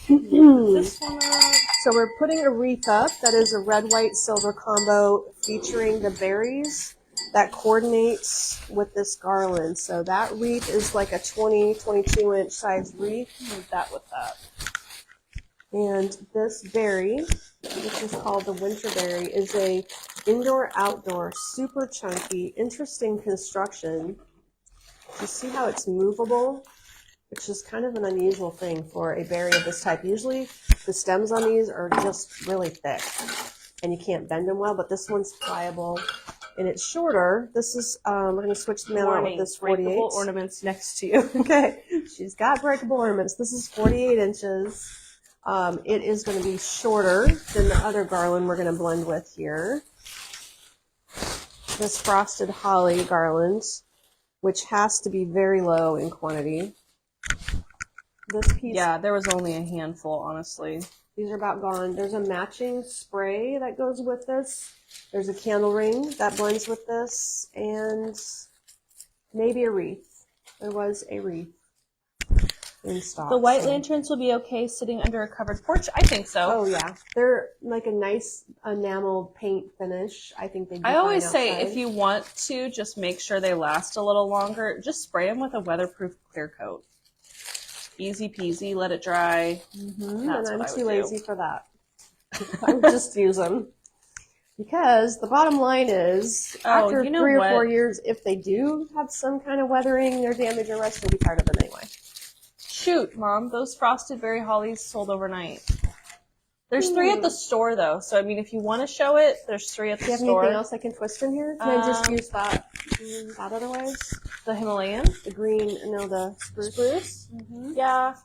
S1: This one up.
S2: So we're putting a wreath up that is a red, white, silver combo featuring the berries that coordinates with this garland. So that wreath is like a 22 inch size wreath.
S1: Move that with that.
S2: And this berry, which is called the winter berry, is a indoor-outdoor, super chunky, interesting construction. You see how it's movable, which is kind of an unusual thing for a berry of this type. Usually the stems on these are just really thick and you can't bend them well, but this one's pliable and it's shorter. This is, I'm going to switch the mantle out with this 48.
S1: Breakable ornaments next to you.
S2: Okay, she's got breakable ornaments. This is 48 inches. It is going to be shorter than the other garland we're going to blend with here. This frosted holly garland, which has to be very low in quantity. This piece,
S1: yeah, there was only a handful, honestly.
S2: These are about gone. There's a matching spray that goes with this. There's a candle ring that blends with this, and maybe a wreath. There was a wreath in stock.
S1: The white lanterns will be okay sitting under a covered porch? I think so.
S2: Oh, yeah. They're like a nice enameled paint finish. I think they'd be
S1: I always
S2: fine
S1: say
S2: outside.
S1: if you want to just make sure they last a little longer, just spray them with a weatherproof clear coat. Easy peasy, let it dry.
S2: And I'm too lazy for that. I would just use them. Because the bottom line is, after 3 or 4 years, if they do have some kind of weathering or damage or rust, you'll be tired of them anyway.
S1: Shoot, Mom, those frosted berry hollies sold overnight. There's 3 at the store, though. So, I mean, if you want to show it, there's 3 at the store.
S2: Do you have anything else I can twist in here? Can I just use that otherwise?
S1: The Himalayan?
S2: The green, no, the spruce.
S1: Yeah.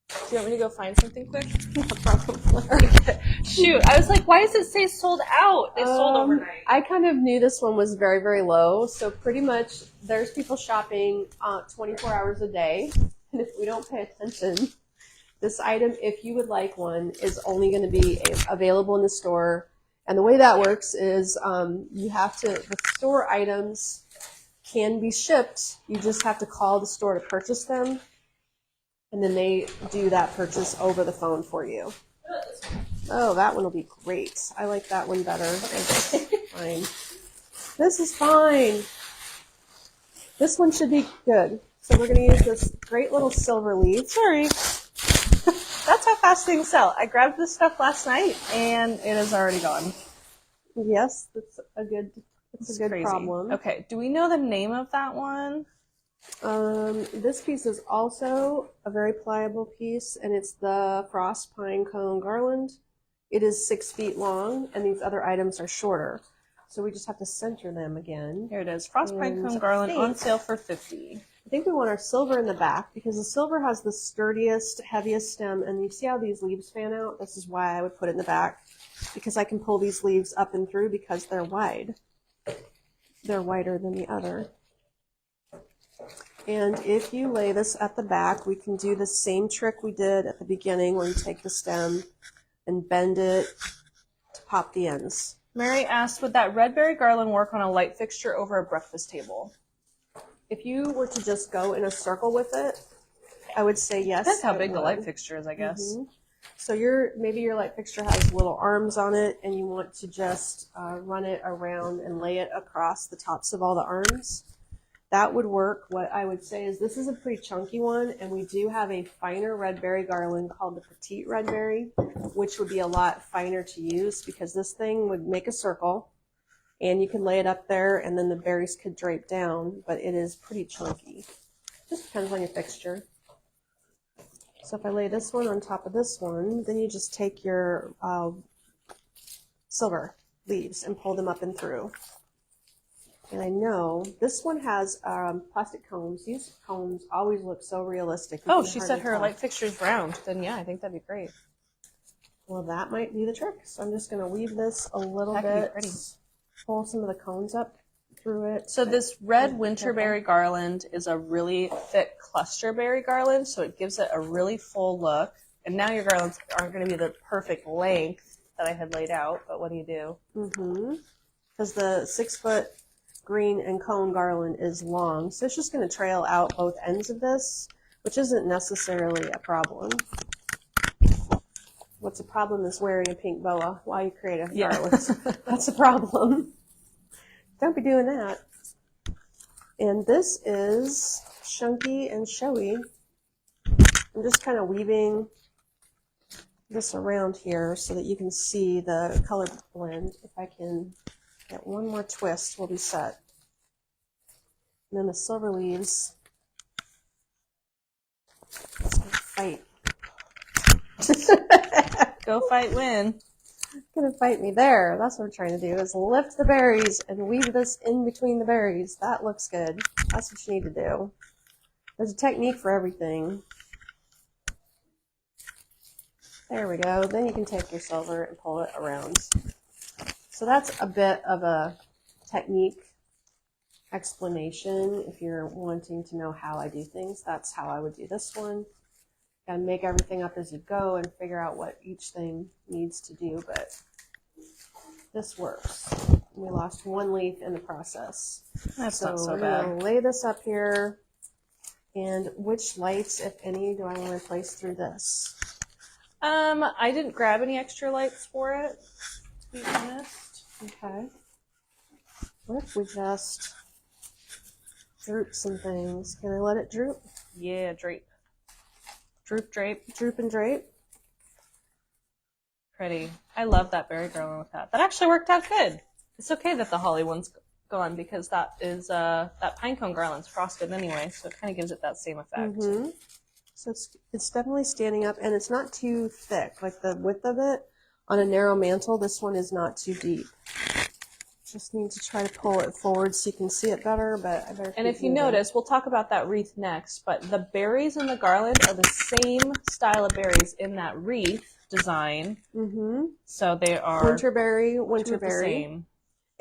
S1: Do you want me to go find something quick?
S2: Yeah, probably.
S1: Shoot, I was like, why does it say sold out? They sold overnight.
S2: I kind of knew this one was very, very low. So pretty much there's people shopping 24 hours a day. And if we don't pay attention, this item, if you would like one, is only going to be available in the store. And the way that works is you have to, the store items can be shipped. You just have to call the store to purchase them. And then they do that purchase over the phone for you. Oh, that one will be great. I like that one better. It's fine. This is fine. This one should be good. So we're going to use this great little silver leaf.
S1: Sorry. That's how fast things sell. I grabbed this stuff last night, and it is already gone.
S2: Yes, that's a good,
S1: Crazy.
S2: problem.
S1: Okay, do we know the name of that one?
S2: This piece is also a very pliable piece, and it's the Frost Pine Cone Garland. It is 6 feet long, and these other items are shorter. So we just have to center them again.
S1: Here it is. Frost Pine Cone Garland on sale for $50.
S2: I think we want our silver in the back because the silver has the sturdiest, heaviest stem, and you see how these leaves fan out? This is why I would put it in the back. because I can pull these leaves up and through because they're wide. They're wider than the other. And if you lay this at the back, we can do the same trick we did at the beginning where you take the stem and bend it to pop the ends.
S1: Mary asked, would that red berry garland work on a light fixture over a breakfast table?
S2: If you were to just go in a circle with it, I would say yes.
S1: Depends how big the light fixture is, I guess.
S2: So maybe your light fixture has little arms on it and you want to just run it around and lay it across the tops of all the arms. That would work. What I would say is this is a pretty chunky one, and we do have a finer red berry garland called the petite red berry, which would be a lot finer to use because this thing would make a circle and you can lay it up there and then the berries could drape down, but it is pretty chunky. Just depends on your fixture. So if I lay this one on top of this one, then you just take your silver leaves and pull them up and through. And I know this one has plastic cones. These cones always look so realistic.
S1: Oh, she said her light fixture's round. Then yeah, I think that'd be great.
S2: Well, that might be the trick. So I'm just going to weave this a little bit.
S1: Pretty.
S2: Pull some of the cones up through it.
S1: So this red winterberry garland is a really thick clusterberry garland, so it gives it a really full look. And now your garlands aren't going to be the perfect length that I had laid out, but what do you do?
S2: Because the 6-foot green and cone garland is long, so it's just going to trail out both ends of this, which isn't necessarily a problem. What's a problem is wearing a pink boa while you create a garland. That's a problem. Don't be doing that. And this is chunky and showy. I'm just kind of weaving this around here so that you can see the color blend. If I can get one more twist, we'll be set. And then the silver leaves. Let's go fight.
S1: Go fight, win.
S2: Gonna fight me there. That's what I'm trying to do, is lift the berries and weave this in between the berries. That looks good. That's what you need to do. There's a technique for everything. There we go. Then you can take your silver and pull it around. So that's a bit of a technique explanation. If you're wanting to know how I do things, that's how I would do this one. And make everything up as you go and figure out what each thing needs to do, but this works. We lost one leaf in the process.
S1: That's not so
S2: we're
S1: bad.
S2: gonna lay this up here. And which lights, if any, do I want to place through this?
S1: I didn't grab any extra lights for it, to be honest.
S2: Okay. What if we just droop some things? Can I let it droop?
S1: Yeah, drape. Droop, drape.
S2: Droop and drape?
S1: Pretty. I love that berry garland with that. That actually worked out good. It's okay that the holly one's gone because that is that pine cone garland's frosted anyway, so it kind of gives it that same effect.
S2: So it's definitely standing up, and it's not too thick. Like the width of it on a narrow mantle, this one is not too deep. Just need to try to pull it forward so you can see it better, but I better
S1: And if you notice, we'll talk about that wreath next, but the berries in the garland are the same style of berries in that wreath design. So they are
S2: winterberry.
S1: Same.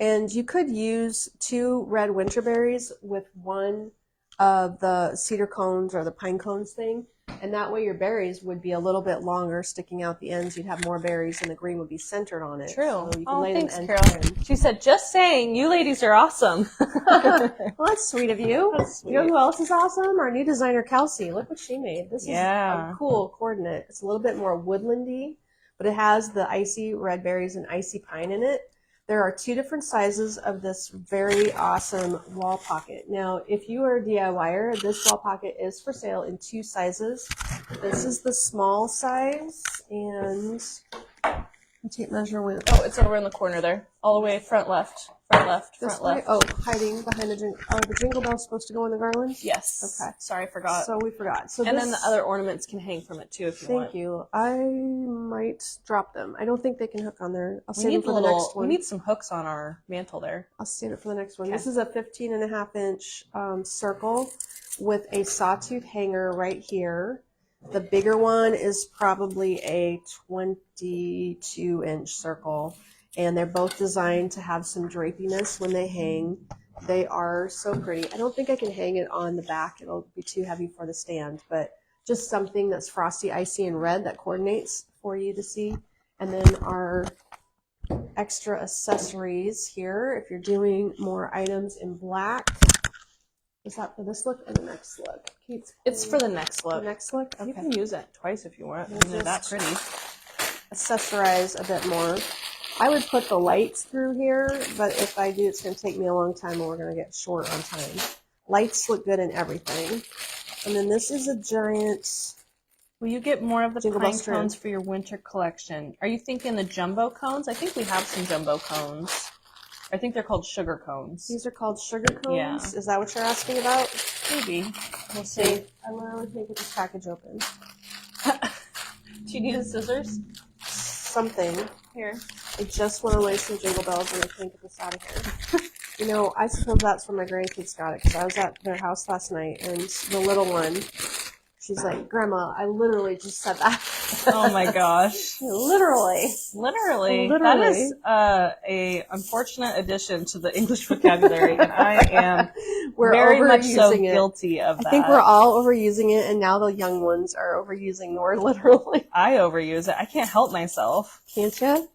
S2: And you could use 2 red winterberries with one of the cedar cones or the pine cones thing, and that way your berries would be a little bit longer sticking out the ends. You'd have more berries and the green would be centered on it.
S1: True.
S2: So you can lay
S1: thanks,
S2: them
S1: Carol.
S2: end.
S1: She said, just saying, you ladies are awesome.
S2: Well, that's sweet of you.
S1: That's sweet.
S2: You know who else is awesome? Our new designer, Kelsey. Look what she made. This is a cool coordinate. It's a little bit more woodlandy, but it has the icy red berries and icy pine in it. There are 2 different sizes of this very awesome wall pocket. Now, if you are a DIYer, this wall pocket is for sale in 2 sizes. This is the small size, and tape measure with.
S1: Oh, it's over in the corner there. All the way front left. Front left.
S2: This
S1: Front
S2: way?
S1: left.
S2: Oh, hiding behind the jingle. Are the jingle bells supposed to go in the garland?
S1: Yes.
S2: Okay.
S1: Sorry, I forgot.
S2: So we forgot. So
S1: and then the other ornaments can hang from it too if you want.
S2: Thank you. I might drop them. I don't think they can hook on there. I'll save them for the next one.
S1: We need some hooks on our mantle there.
S2: I'll save it for the next one.
S1: Okay.
S2: This is a 15.5-inch circle with a sawtooth hanger right here. The bigger one is probably a 22-inch circle, and they're both designed to have some drapiness when they hang. They are so pretty. I don't think I can hang it on the back. It'll be too heavy for the stand, but just something that's frosty, icy, and red that coordinates for you to see. And then our extra accessories here, if you're doing more items in black. Is that for this look or the next look?
S1: It's for the next look.
S2: The next look? Okay.
S1: You can use it twice if you want. They're that pretty.
S2: Accessorize a bit more. I would put the lights through here, but if I do, it's going to take me a long time and we're going to get short on time. Lights look good in everything. And then this is a giant...
S1: Will you get more of the
S2: Jingle
S1: pine
S2: Bell strand.
S1: cones for your winter collection? Are you thinking the jumbo cones? I think we have some jumbo cones. I think they're called sugar cones.
S2: These are called sugar cones?
S1: Yeah.
S2: Is that what you're asking about?
S1: Maybe. We'll see.
S2: I literally can't get this package open.
S1: Do you need the scissors?
S2: Something.
S1: Here.
S2: I just want to lay some jingle bells and I can't get this out of here. You know, I suppose that's where my grandkids got it because I was at their house last night and the little one, she's like, Grandma, I literally just said that.
S1: Oh my gosh.
S2: Literally.
S1: That is a unfortunate addition to the English vocabulary, and I am very much so guilty of that.
S2: I think we're all overusing it, and now the young ones are overusing the word literally.
S1: I overuse it. I can't help myself.
S2: Can't you?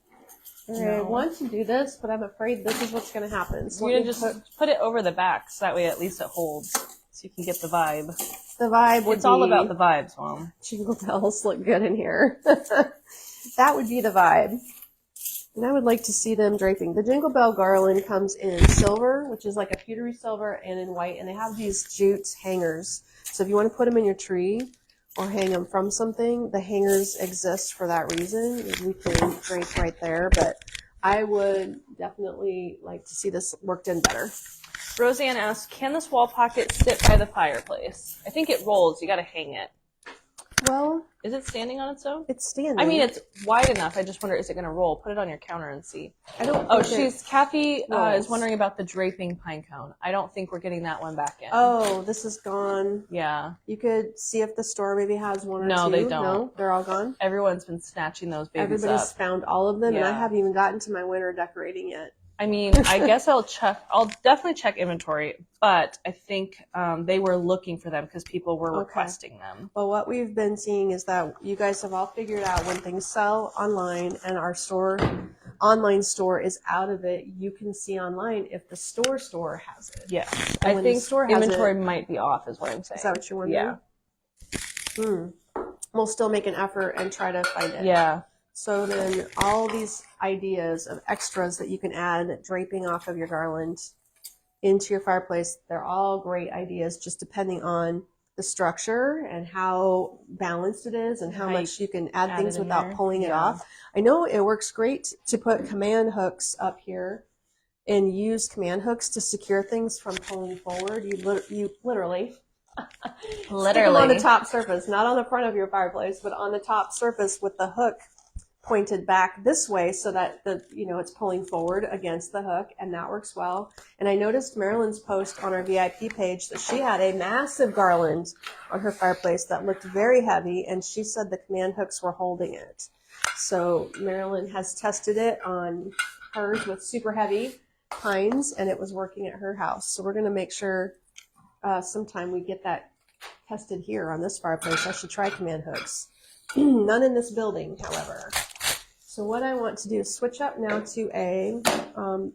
S1: No.
S2: I want to do this, but I'm afraid this is what's going to happen. So
S1: you're going to just put it over the back, so that way at least it holds, so you can get the vibe.
S2: The vibe would be...
S1: It's all about the vibes, Mom.
S2: Jingle bells look good in here. That would be the vibe. And I would like to see them draping. The Jingle Bell garland comes in silver, which is like a pewtery silver, and in white. And they have these jute hangers. So if you want to put them in your tree or hang them from something, the hangers exist for that reason. We can drape right there. But I would definitely like to see this worked in better.
S1: Roseanne asked, can this wall pocket sit by the fireplace? I think it rolls. You got to hang it.
S2: Well,
S1: is it standing on its own?
S2: It's standing.
S1: I mean, it's wide enough. I just wonder, is it going to roll? Put it on your counter and see.
S2: I don't.
S1: Oh, Kathy is wondering about the draping pine cone. I don't think we're getting that one back in.
S2: Oh, this is gone.
S1: Yeah.
S2: You could see if the store maybe has one or two.
S1: No, they don't.
S2: No, they're all gone.
S1: Everyone's been snatching those babies up.
S2: Everybody's found all of them, and I haven't even gotten to my winter decorating yet.
S1: I mean, I guess I'll definitely check inventory, but I think they were looking for them because people were requesting them.
S2: Well, what we've been seeing is that you guys have all figured out when things sell online and our online store is out of it, you can see online if the store has it.
S1: Yes.
S2: And
S1: I think inventory might be off is what I'm saying.
S2: Is that what you're wondering? Yeah. We'll still make an effort and try to find it.
S1: Yeah.
S2: So then all these ideas of extras that you can add draping off of your garland into your fireplace, they're all great ideas just depending on the structure and how balanced it is and how much you can add things without pulling it off. I know it works great to put command hooks up here and use command hooks to secure things from pulling forward. You literally stick them on the top surface, not on the front of your fireplace, but on the top surface with the hook pointed back this way so that it's pulling forward against the hook, and that works well. And I noticed Marilyn's post on our VIP page that she had a massive garland on her fireplace that looked very heavy, and she said the command hooks were holding it. So Marilyn has tested it on hers with super heavy pines, and it was working at her house. So we're going to make sure sometime we get that tested here on this fireplace. I should try command hooks. None in this building, however. So what I want to do is switch up now to a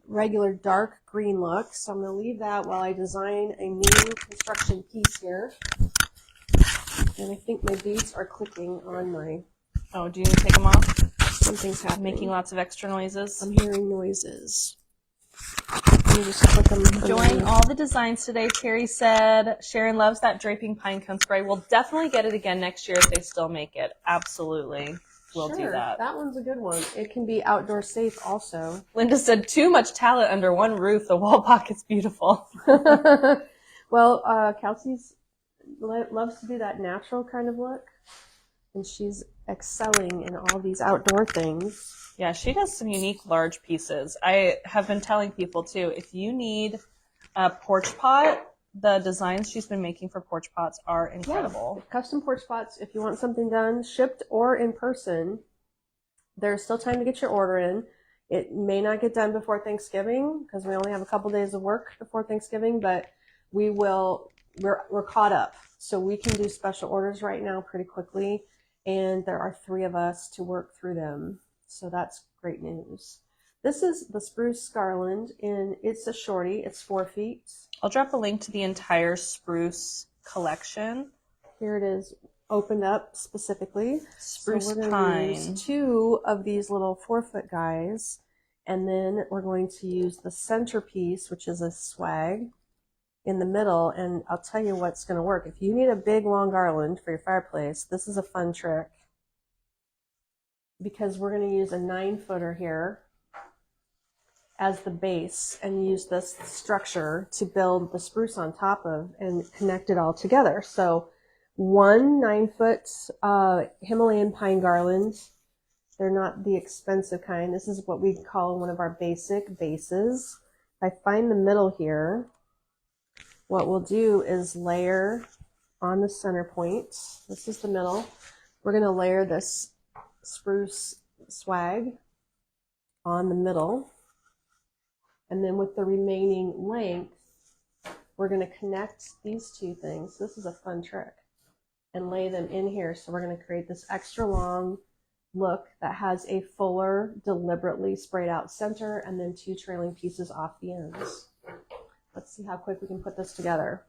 S2: regular dark green look. So I'm going to leave that while I design a new construction piece here. And I think my beads are clicking on my...
S1: Oh, do you need to take them off?
S2: Something's happening.
S1: Making lots of extra noises.
S2: I'm hearing noises. Let me just click them.
S1: Enjoying all the designs today, Terry said. Sharon loves that draping pine cone spray. We'll definitely get it again next year if they still make it. Absolutely. We'll do that.
S2: That one's a good one. It can be outdoor safe also.
S1: Linda said, too much talent under one roof. The wall pocket's beautiful.
S2: Well, Kelsey's loves to do that natural kind of look. And she's excelling in all these outdoor things.
S1: Yeah, she does some unique large pieces. I have been telling people too, if you need a porch pot the designs she's been making for porch pots are incredible.
S2: Yeah. Custom porch pots, if you want something done, shipped or in person, there's still time to get your order in. It may not get done before Thanksgiving because we only have a couple days of work before Thanksgiving, but we're caught up. So we can do special orders right now pretty quickly. And there are 3 of us to work through them. So that's great news. This is the spruce garland, and it's a shorty. It's 4 feet.
S1: I'll drop a link to the entire spruce collection.
S2: Here it is, opened up specifically.
S1: Spruce
S2: so we're
S1: pine.
S2: Use 2 of these little 4-foot guys, and then we're going to use the centerpiece, which is a swag, in the middle. And I'll tell you what's going to work. If you need a big long garland for your fireplace, this is a fun trick, because we're going to use a 9-footer here as the base and use this structure to build the spruce on top of and connect it all together. So 1 9-foot Himalayan pine garland. They're not the expensive kind. This is what we call one of our basic bases. If I find the middle here, what we'll do is layer on the center point. This is the middle. We're going to layer this spruce swag on the middle. And then with the remaining length, we're going to connect these 2 things. This is a fun trick. And lay them in here. So we're going to create this extra long look that has a fuller, deliberately sprayed out center and then 2 trailing pieces off the ends. Let's see how quick we can put this together.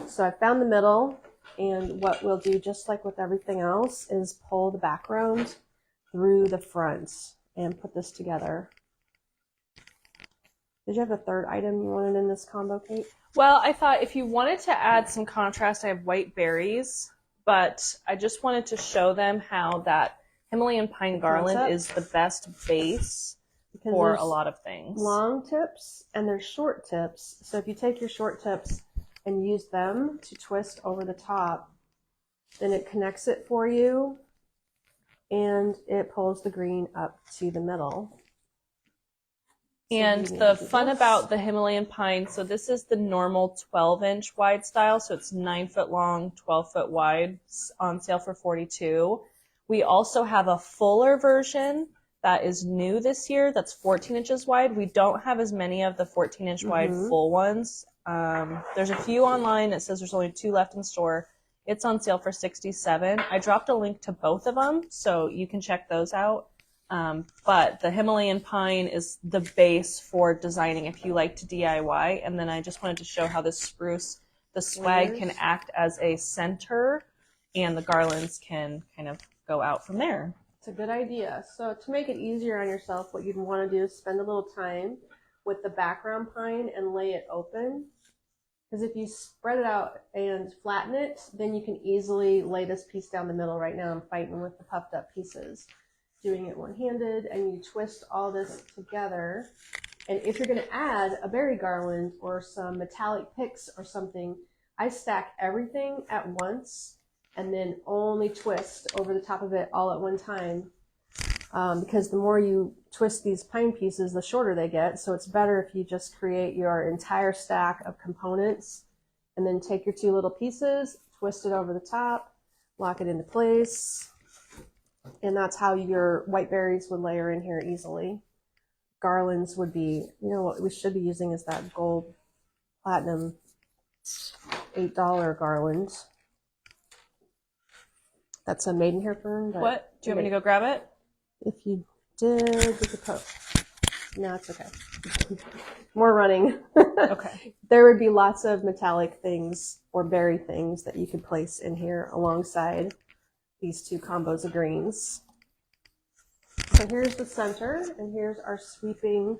S2: So I found the middle, and what we'll do, just like with everything else, is pull the background through the front and put this together. Did you have a 3rd item you wanted in this combo, Kate?
S1: Well, I thought if you wanted to add some contrast, I have white berries, but I just wanted to show them how that Himalayan pine garland is the best base for a lot of things.
S2: Long tips and there's short tips. So if you take your short tips and use them to twist over the top, then it connects it for you and it pulls the green up to the middle.
S1: And the fun about the Himalayan pine, so this is the normal 12-inch wide style, so it's 9 foot long, 12 foot wide, on sale for $42. We also have a fuller version that is new this year that's 14 inches wide. We don't have as many of the 14-inch wide full ones. There's a few online. It says there's only 2 left in store. It's on sale for $67. I dropped a link to both of them, so you can check those out. But the Himalayan pine is the base for designing if you like to DIY. And then I just wanted to show how the spruce, the swag can act as a center and the garlands can kind of go out from there.
S2: It's a good idea. So to make it easier on yourself, what you'd want to do is spend a little time with the background pine and lay it open. Because if you spread it out and flatten it, then you can easily lay this piece down the middle. Right now I'm fighting with the puffed up pieces. Doing it one-handed, and you twist all this together. And if you're going to add a berry garland or some metallic picks or something, I stack everything at once and then only twist over the top of it all at one time, because the more you twist these pine pieces, the shorter they get. So it's better if you just create your entire stack of components and then take your 2 little pieces, twist it over the top, lock it into place. And that's how your white berries would layer in here easily. Garlands would be, you know, what we should be using is that gold platinum $8 garland. That's a maidenhair fern.
S1: What? Do you want me to go grab it?
S2: If you did, we could put. No, it's okay. More running.
S1: Okay.
S2: There would be lots of metallic things or berry things that you could place in here alongside these 2 combos of greens. So here's the center, and here's our sweeping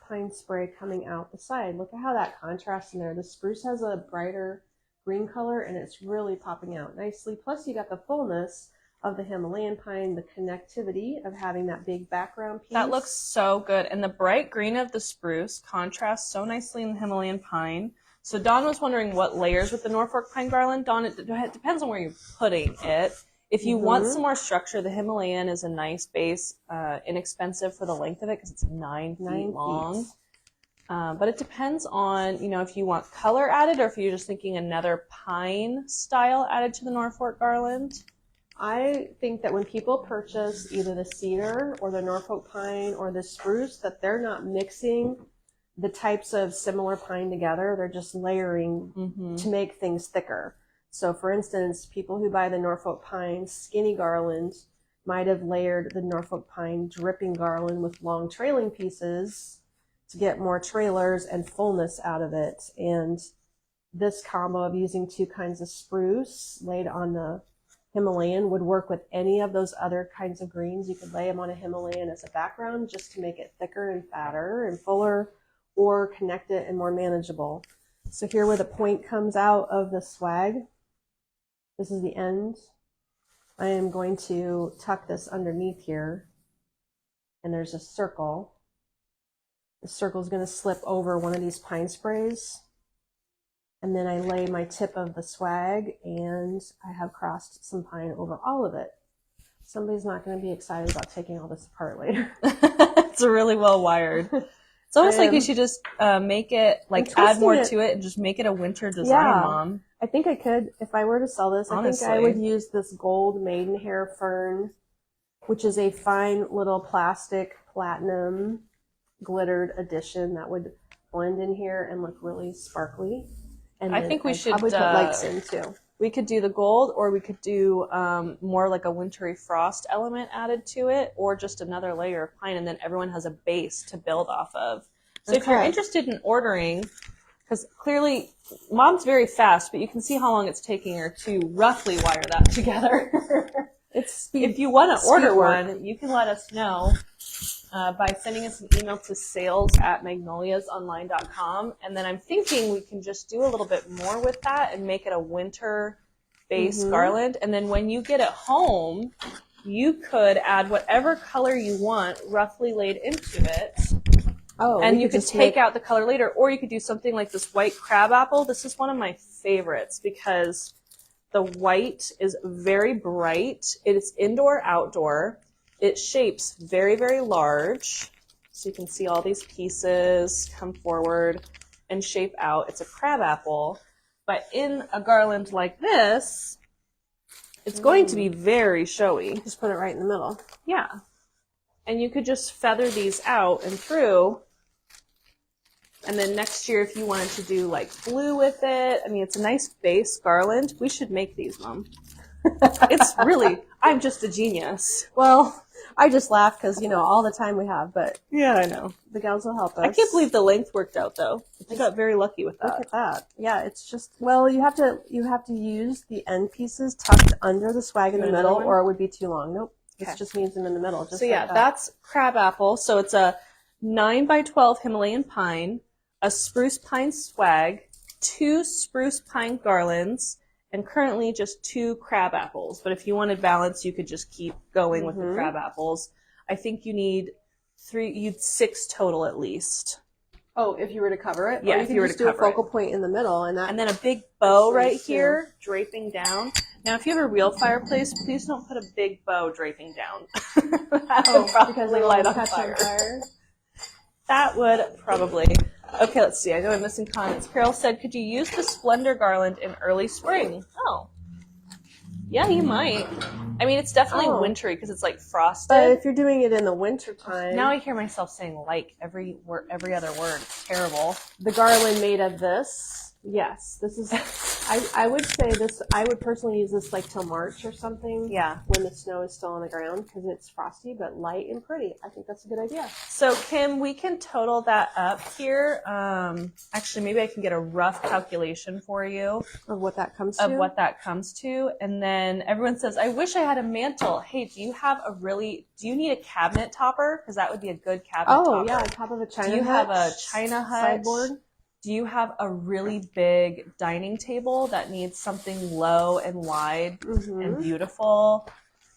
S2: pine spray coming out the side. Look at how that contrasts in there. The spruce has a brighter green color, and it's really popping out nicely. Plus, you got the fullness of the Himalayan pine, the connectivity of having that big background piece.
S1: That looks so good. And the bright green of the spruce contrasts so nicely in the Himalayan pine. So Dawn was wondering what layers with the Norfolk pine garland. Dawn, it depends on where you're putting it. If you want some more structure, the Himalayan is a nice base, inexpensive for the length of it because it's 9 feet long. But it depends on, you know, if you want color added or if you're just thinking another pine style added to the Norfolk garland.
S2: I think that when people purchase either the cedar or the Norfolk pine or the spruce, that they're not mixing the types of similar pine together. They're just layering to make things thicker. So for instance, people who buy the Norfolk pine skinny garland might have layered the Norfolk pine dripping garland with long trailing pieces to get more trailers and fullness out of it. And this combo of using two kinds of spruce laid on the Himalayan would work with any of those other kinds of greens. You could lay them on a Himalayan as a background just to make it thicker and fatter and fuller, or connect it and more manageable. So here where the point comes out of the swag, this is the end. I am going to tuck this underneath here, and there's a circle. The circle is going to slip over one of these pine sprays. And then I lay my tip of the swag, and I have crossed some pine over all of it. Somebody's not going to be excited about taking all this apart later.
S1: It's really well wired. It's almost like you should just make it, like add more to it and just make it a winter design, Mom.
S2: I think I could, if I were to sell this,
S1: Honestly.
S2: I think I would use this gold maidenhair fern, which is a fine little plastic platinum glittered addition that would blend in here and look really sparkly. And
S1: I think we should
S2: probably put lights in too.
S1: We could do the gold, or we could do more like a wintry frost element added to it, or just another layer of pine, and then everyone has a base to build off of. So if you're interested in ordering, because clearly Mom's very fast, but you can see how long it's taking her to roughly wire that together.
S2: It's speed.
S1: If you want to order one, you can let us know by sending us an email to sales@magnoliasonline.com. And then I'm thinking we can just do a little bit more with that and make it a winter base garland. And then when you get it home, you could add whatever color you want roughly laid into it. Oh, and you could take out the color later, or you could do something like this white crabapple. This is one of my favorites because the white is very bright. It is indoor, outdoor. It shapes very, very large. So you can see all these pieces come forward and shape out. It's a crabapple. But in a garland like this, it's going to be very showy.
S2: Just put it right in the middle.
S1: Yeah. And you could just feather these out and through. And then next year, if you wanted to do like blue with it, I mean, it's a nice base garland. We should make these, Mom. It's really, I'm just a genius.
S2: Well, I just laugh because, you know, all the time we have, but
S1: yeah, I know.
S2: The gals will help us.
S1: I can't believe the length worked out though. You got very lucky with that.
S2: Look at that. Yeah, it's just, well, you have to use the end pieces tucked under the swag in the middle, or it would be too long. Nope. This just needs them in the middle. Just
S1: so yeah, that's crabapple. So it's a 9x12 Himalayan pine, a spruce pine swag, 2 spruce pine garlands, and currently just 2 crab apples. But if you wanted balance, you could just keep going with the crab apples. I think you need 6 total at least.
S2: Oh, if you were to cover it?
S1: Yeah,
S2: or you could just do a focal point in the middle. And
S1: then a big bow right here, draping down. Now, if you have a real fireplace, please don't put a big bow draping down. That would probably light on fire. That would probably. Okay, let's see. I know I'm missing comments. Carol said, could you use the Splendor garland in early spring? Oh. Yeah, you might. I mean, it's definitely wintry because it's like frosted.
S2: But if you're doing it in the winter time.
S1: Now I hear myself saying like every other word. It's terrible.
S2: The garland made of this. Yes, this is, I would say this, I would personally use this like till March or something.
S1: Yeah.
S2: When the snow is still on the ground because it's frosty but light and pretty. I think that's a good idea.
S1: So Kim, we can total that up here. Actually, maybe I can get a rough calculation for you.
S2: Of what that comes to?
S1: And then everyone says, I wish I had a mantle. Hey, do you need a cabinet topper? Because that would be a good cabinet topper.
S2: Oh, yeah, on top of a china hut.
S1: Do you have a china hut?
S2: Sideboard?
S1: Do you have a really big dining table that needs something low and wide and beautiful?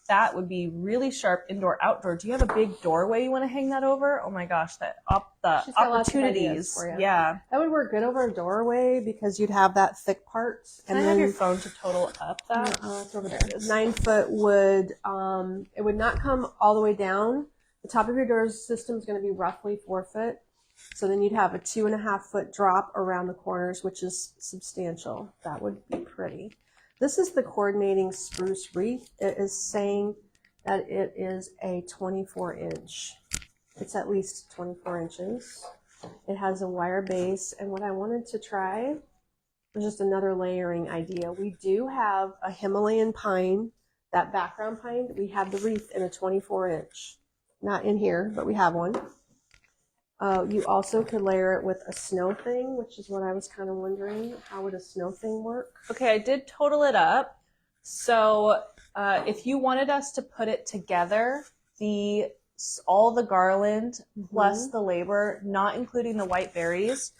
S1: That would be really sharp indoor, outdoor. Do you have a big doorway you want to hang that over? Oh my gosh, the opportunities. For you. Yeah.
S2: That would work good over a doorway because you'd have that thick part.
S1: Can I have your phone to total up that?
S2: It's over there. 9 foot would, it would not come all the way down. The top of your door system is going to be roughly 4 foot. So then you'd have a 2.5-foot drop around the corners, which is substantial. That would be pretty. This is the coordinating spruce wreath. It is saying that it is a 24-inch. It's at least 24 inches. It has a wire base, and what I wanted to try was just another layering idea. We do have a Himalayan pine, that background pine. We have the wreath in a 24-inch. Not in here, but we have one. You also could layer it with a snow thing, which is what I was kind of wondering. How would a snow thing work?
S1: Okay, I did total it up. So if you wanted us to put it together, all the garland plus the labor, not including the white berries,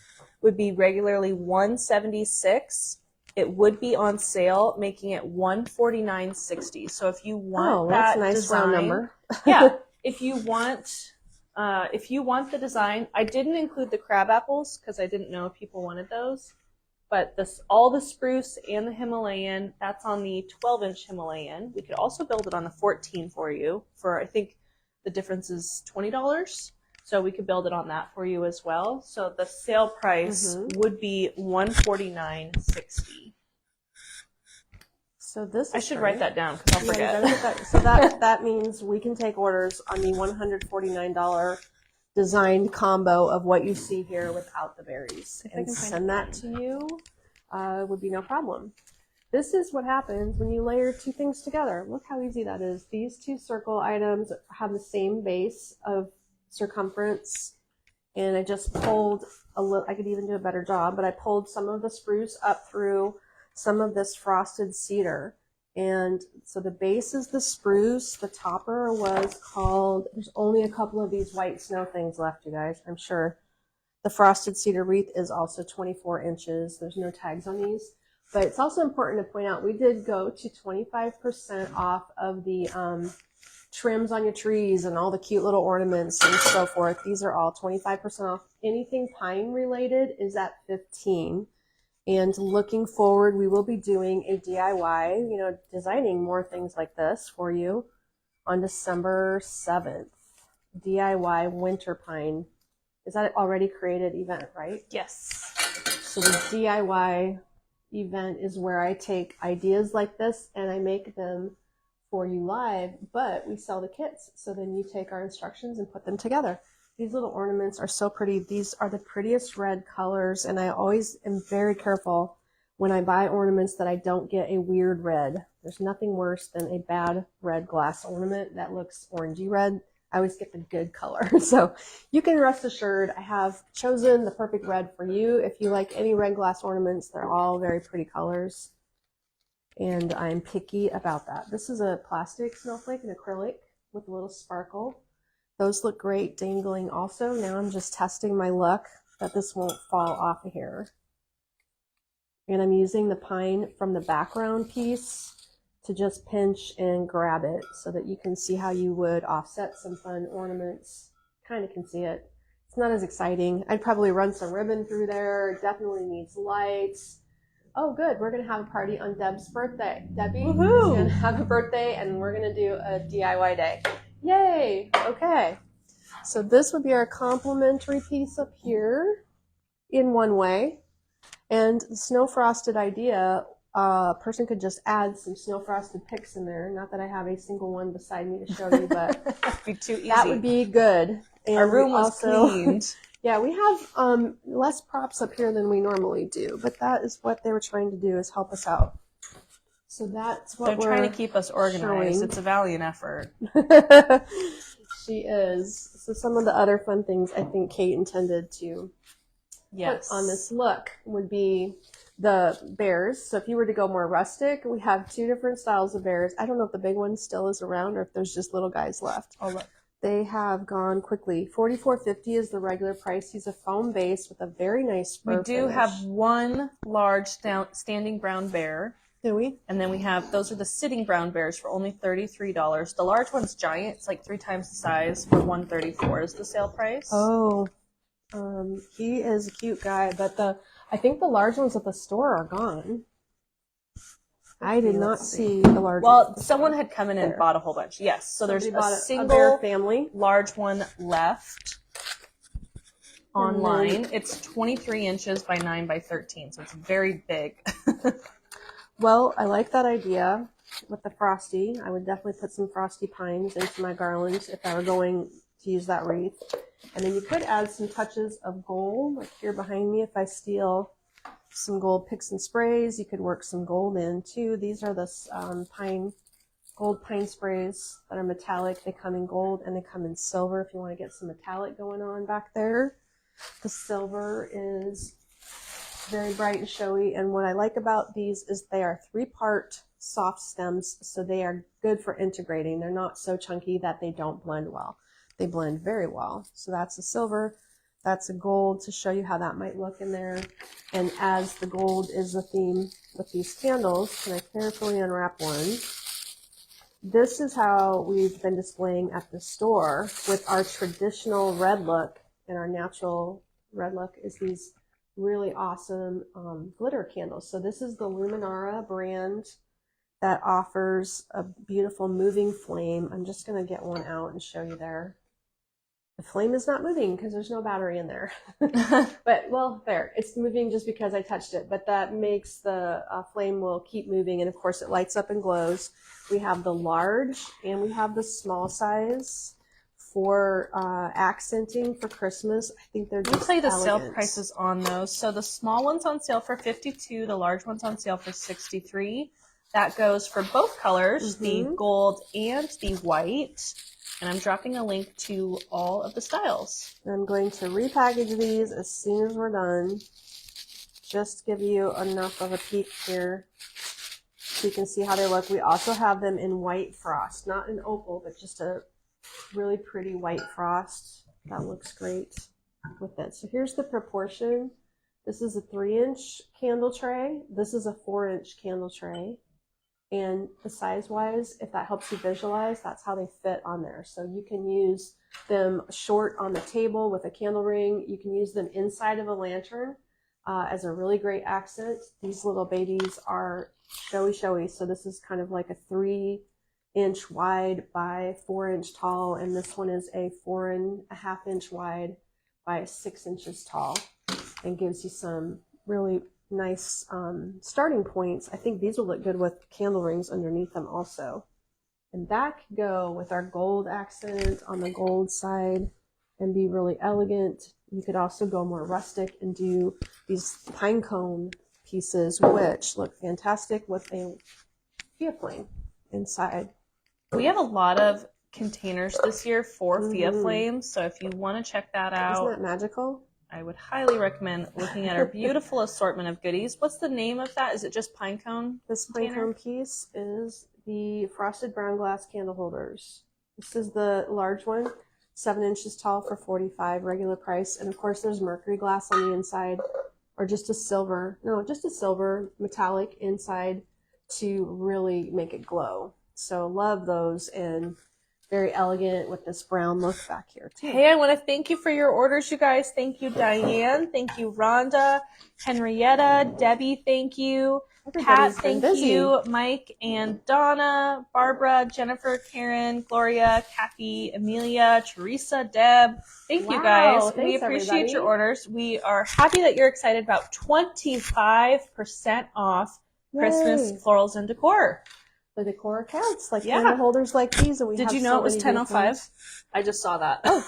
S1: would be regularly $176. It would be on sale, making it $149.60. So if you want
S2: that's
S1: that
S2: a nice
S1: design,
S2: round number.
S1: yeah, if you want the design, I didn't include the crab apples because I didn't know if people wanted those. But all the spruce and the Himalayan, that's on the 12-inch Himalayan. We could also build it on the 14 for you for, I think the difference is $20. So we could build it on that for you as well. So the sale price would be $149.60.
S2: So this
S1: I should write that down because I'll forget.
S2: So that means we can take orders on the $149 designed combo of what you see here without the berries and send that to you. Would be no problem. This is what happens when you layer two things together. Look how easy that is. These two circle items have the same base of circumference, and I just pulled a little. I could even do a better job, but I pulled some of the spruce up through some of this frosted cedar. And so the base is the spruce. The topper was called, there's only a couple of these white snow things left, you guys, I'm sure. The frosted cedar wreath is also 24 inches. There's no tags on these. But it's also important to point out, we did go to 25% off of the trims on your trees and all the cute little ornaments and so forth. These are all 25% off. Anything pine related is at 15%. And looking forward, we will be doing a DIY, designing more things like this for you on December 7th. DIY winter pine. Is that an already created event, right?
S1: Yes.
S2: So the DIY event is where I take ideas like this and I make them for you live, but we sell the kits. So then you take our instructions and put them together. These little ornaments are so pretty. These are the prettiest red colors, and I always am very careful when I buy ornaments that I don't get a weird red. There's nothing worse than a bad red glass ornament that looks orangey red. I always get the good color. So you can rest assured I have chosen the perfect red for you. If you like any red glass ornaments, they're all very pretty colors, and I'm picky about that. This is a plastic snowflake, an acrylic with a little sparkle. Those look great dangling also. Now I'm just testing my luck that this won't fall off of here. And I'm using the pine from the background piece to just pinch and grab it so that you can see how you would offset some fun ornaments. Kind of can see it. It's not as exciting. I'd probably run some ribbon through there. It definitely needs lights. Oh, good. We're going to have a party on Deb's birthday. Debbie is going to have a birthday, and we're going to do a DIY day. Yay! Okay. So this would be our complimentary piece up here in one way. And the snow frosted idea, a person could just add some snow frosted picks in there. Not that I have a single one beside me to show you, but
S1: That'd be too easy.
S2: That would be good. And
S1: our room was cleaned.
S2: Yeah, we have less props up here than we normally do, but that is what they were trying to do, is help us out. So that's what
S1: they're trying to keep us organized.
S2: Showing.
S1: It's a valiant effort.
S2: She is. So some of the other fun things I think Kate intended to put on this look would be the bears. So if you were to go more rustic, we have two different styles of bears. I don't know if the big one still is around or if there's just little guys left.
S1: Oh, look.
S2: They have gone quickly. $44.50 is the regular price. He's a foam base with a very nice fur
S1: We do
S2: finish.
S1: have one large standing brown bear.
S2: Do we?
S1: And then we have, those are the sitting brown bears for only $33. The large one's giant. It's like 3 times the size for $134 is the sale price.
S2: Oh, he is a cute guy, but I think the large ones at the store are gone. I did not see the large ones.
S1: Well, someone had come in and bought a whole bunch. Yes. So there's a single
S2: bear family.
S1: large one left online. It's 23 inches by 9 by 13, so it's very big.
S2: Well, I like that idea with the frosty. I would definitely put some frosty pines into my garland if I were going to use that wreath. And then you could add some touches of gold, like here behind me. If I steal some gold picks and sprays, you could work some gold in too. These are the gold pine sprays that are metallic. They come in gold and they come in silver if you want to get some metallic going on back there. The silver is very bright and showy, and what I like about these is they are 3-part soft stems, so they are good for integrating. They're not so chunky that they don't blend well. They blend very well. So that's a silver, that's a gold, to show you how that might look in there. And as the gold is the theme with these candles, can I carefully unwrap one? This is how we've been displaying at the store with our traditional red look, and our natural red look is these really awesome glitter candles. So this is the Luminara brand that offers a beautiful moving flame. I'm just going to get one out and show you there. The flame is not moving because there's no battery in there. But, well, there. It's moving just because I touched it. But that makes the flame will keep moving. And, of course, it lights up and glows. We have the large and we have the small size for accenting for Christmas. I think they're just
S1: Let me tell you the
S2: elegant.
S1: sale prices on those. So the small one's on sale for $52. The large one's on sale for $63. That goes for both colors, the gold and the white. And I'm dropping a link to all of the styles.
S2: I'm going to repackage these as soon as we're done. Just give you enough of a peek here so you can see how they look. We also have them in white frost, not an opal, but just a really pretty white frost. That looks great with it. So here's the proportion. This is a 3-inch candle tray. This is a 4-inch candle tray. And the size-wise, if that helps you visualize, that's how they fit on there. So you can use them short on the table with a candle ring. You can use them inside of a lantern as a really great accent. These little babies are showy. So this is kind of like a 3-inch wide by 4-inch tall, and this one is a 4.5-inch wide by 6 inches tall, and gives you some really nice starting points. I think these will look good with candle rings underneath them also. And that could go with our gold accent on the gold side and be really elegant. You could also go more rustic and do these pine cone pieces, which look fantastic with a Fia flame inside.
S1: We have a lot of containers this year for Fia flames, so if you want to check that out,
S2: Isn't that magical?
S1: I would highly recommend looking at our beautiful assortment of goodies. What's the name of that? Is it just pine cone?
S2: This pine cone piece is the frosted brown glass candle holders. This is the large one, 7 inches tall for $45 regular price. And of course there's mercury glass on the inside, or just a silver metallic inside to really make it glow. So love those, and very elegant with this brown look back here too.
S1: Hey, I want to thank you for your orders, you guys. Thank you, Diane. Thank you, Rhonda, Henrietta, Debbie. Thank you, Pat. Thank you, Mike and Donna, Barbara, Jennifer, Karen, Gloria, Kathy, Amelia, Teresa, Deb. Thank you, guys.
S2: Thanks,
S1: we appreciate
S2: everybody.
S1: your orders. We are happy that you're excited about 25% off Christmas florals and decor.
S2: The decor counts, like candle holders like these, and we
S1: Did
S2: have
S1: you know
S2: so
S1: it was
S2: many
S1: 10:05? I just saw that.
S2: Oh,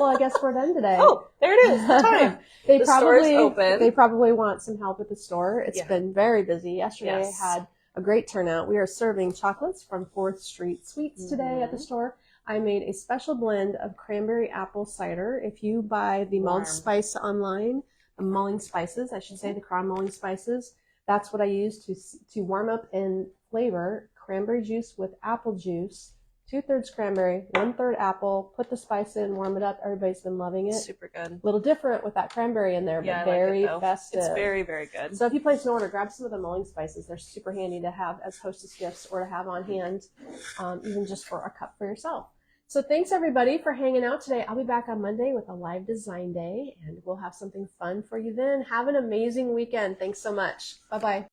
S2: well, I guess we're done today.
S1: Oh, there it is. Time. The store is open.
S2: They probably want some help at the store. It's been very busy. Yesterday I had a great turnout. We are serving chocolates from 4th Street Sweets today at the store. I made a special blend of cranberry apple cider. If you buy the mulled spice online, the mulling spices, I should say, the crown mulling spices, that's what I use to warm up and flavor cranberry juice with apple juice, 2/3 cranberry, 1/3 apple. Put the spice in, warm it up. Everybody's been loving it.
S1: Super good.
S2: A little different with that cranberry in there, but
S1: I
S2: very
S1: like it,
S2: festive.
S1: It's very, very good.
S2: So if you place an order, grab some of the mulling spices. They're super handy to have as hostess gifts or to have on hand, even just for a cup for yourself. So thanks everybody for hanging out today. I'll be back on Monday with a live design day, and we'll have something fun for you then. Have an amazing weekend. Thanks so much. Bye-bye.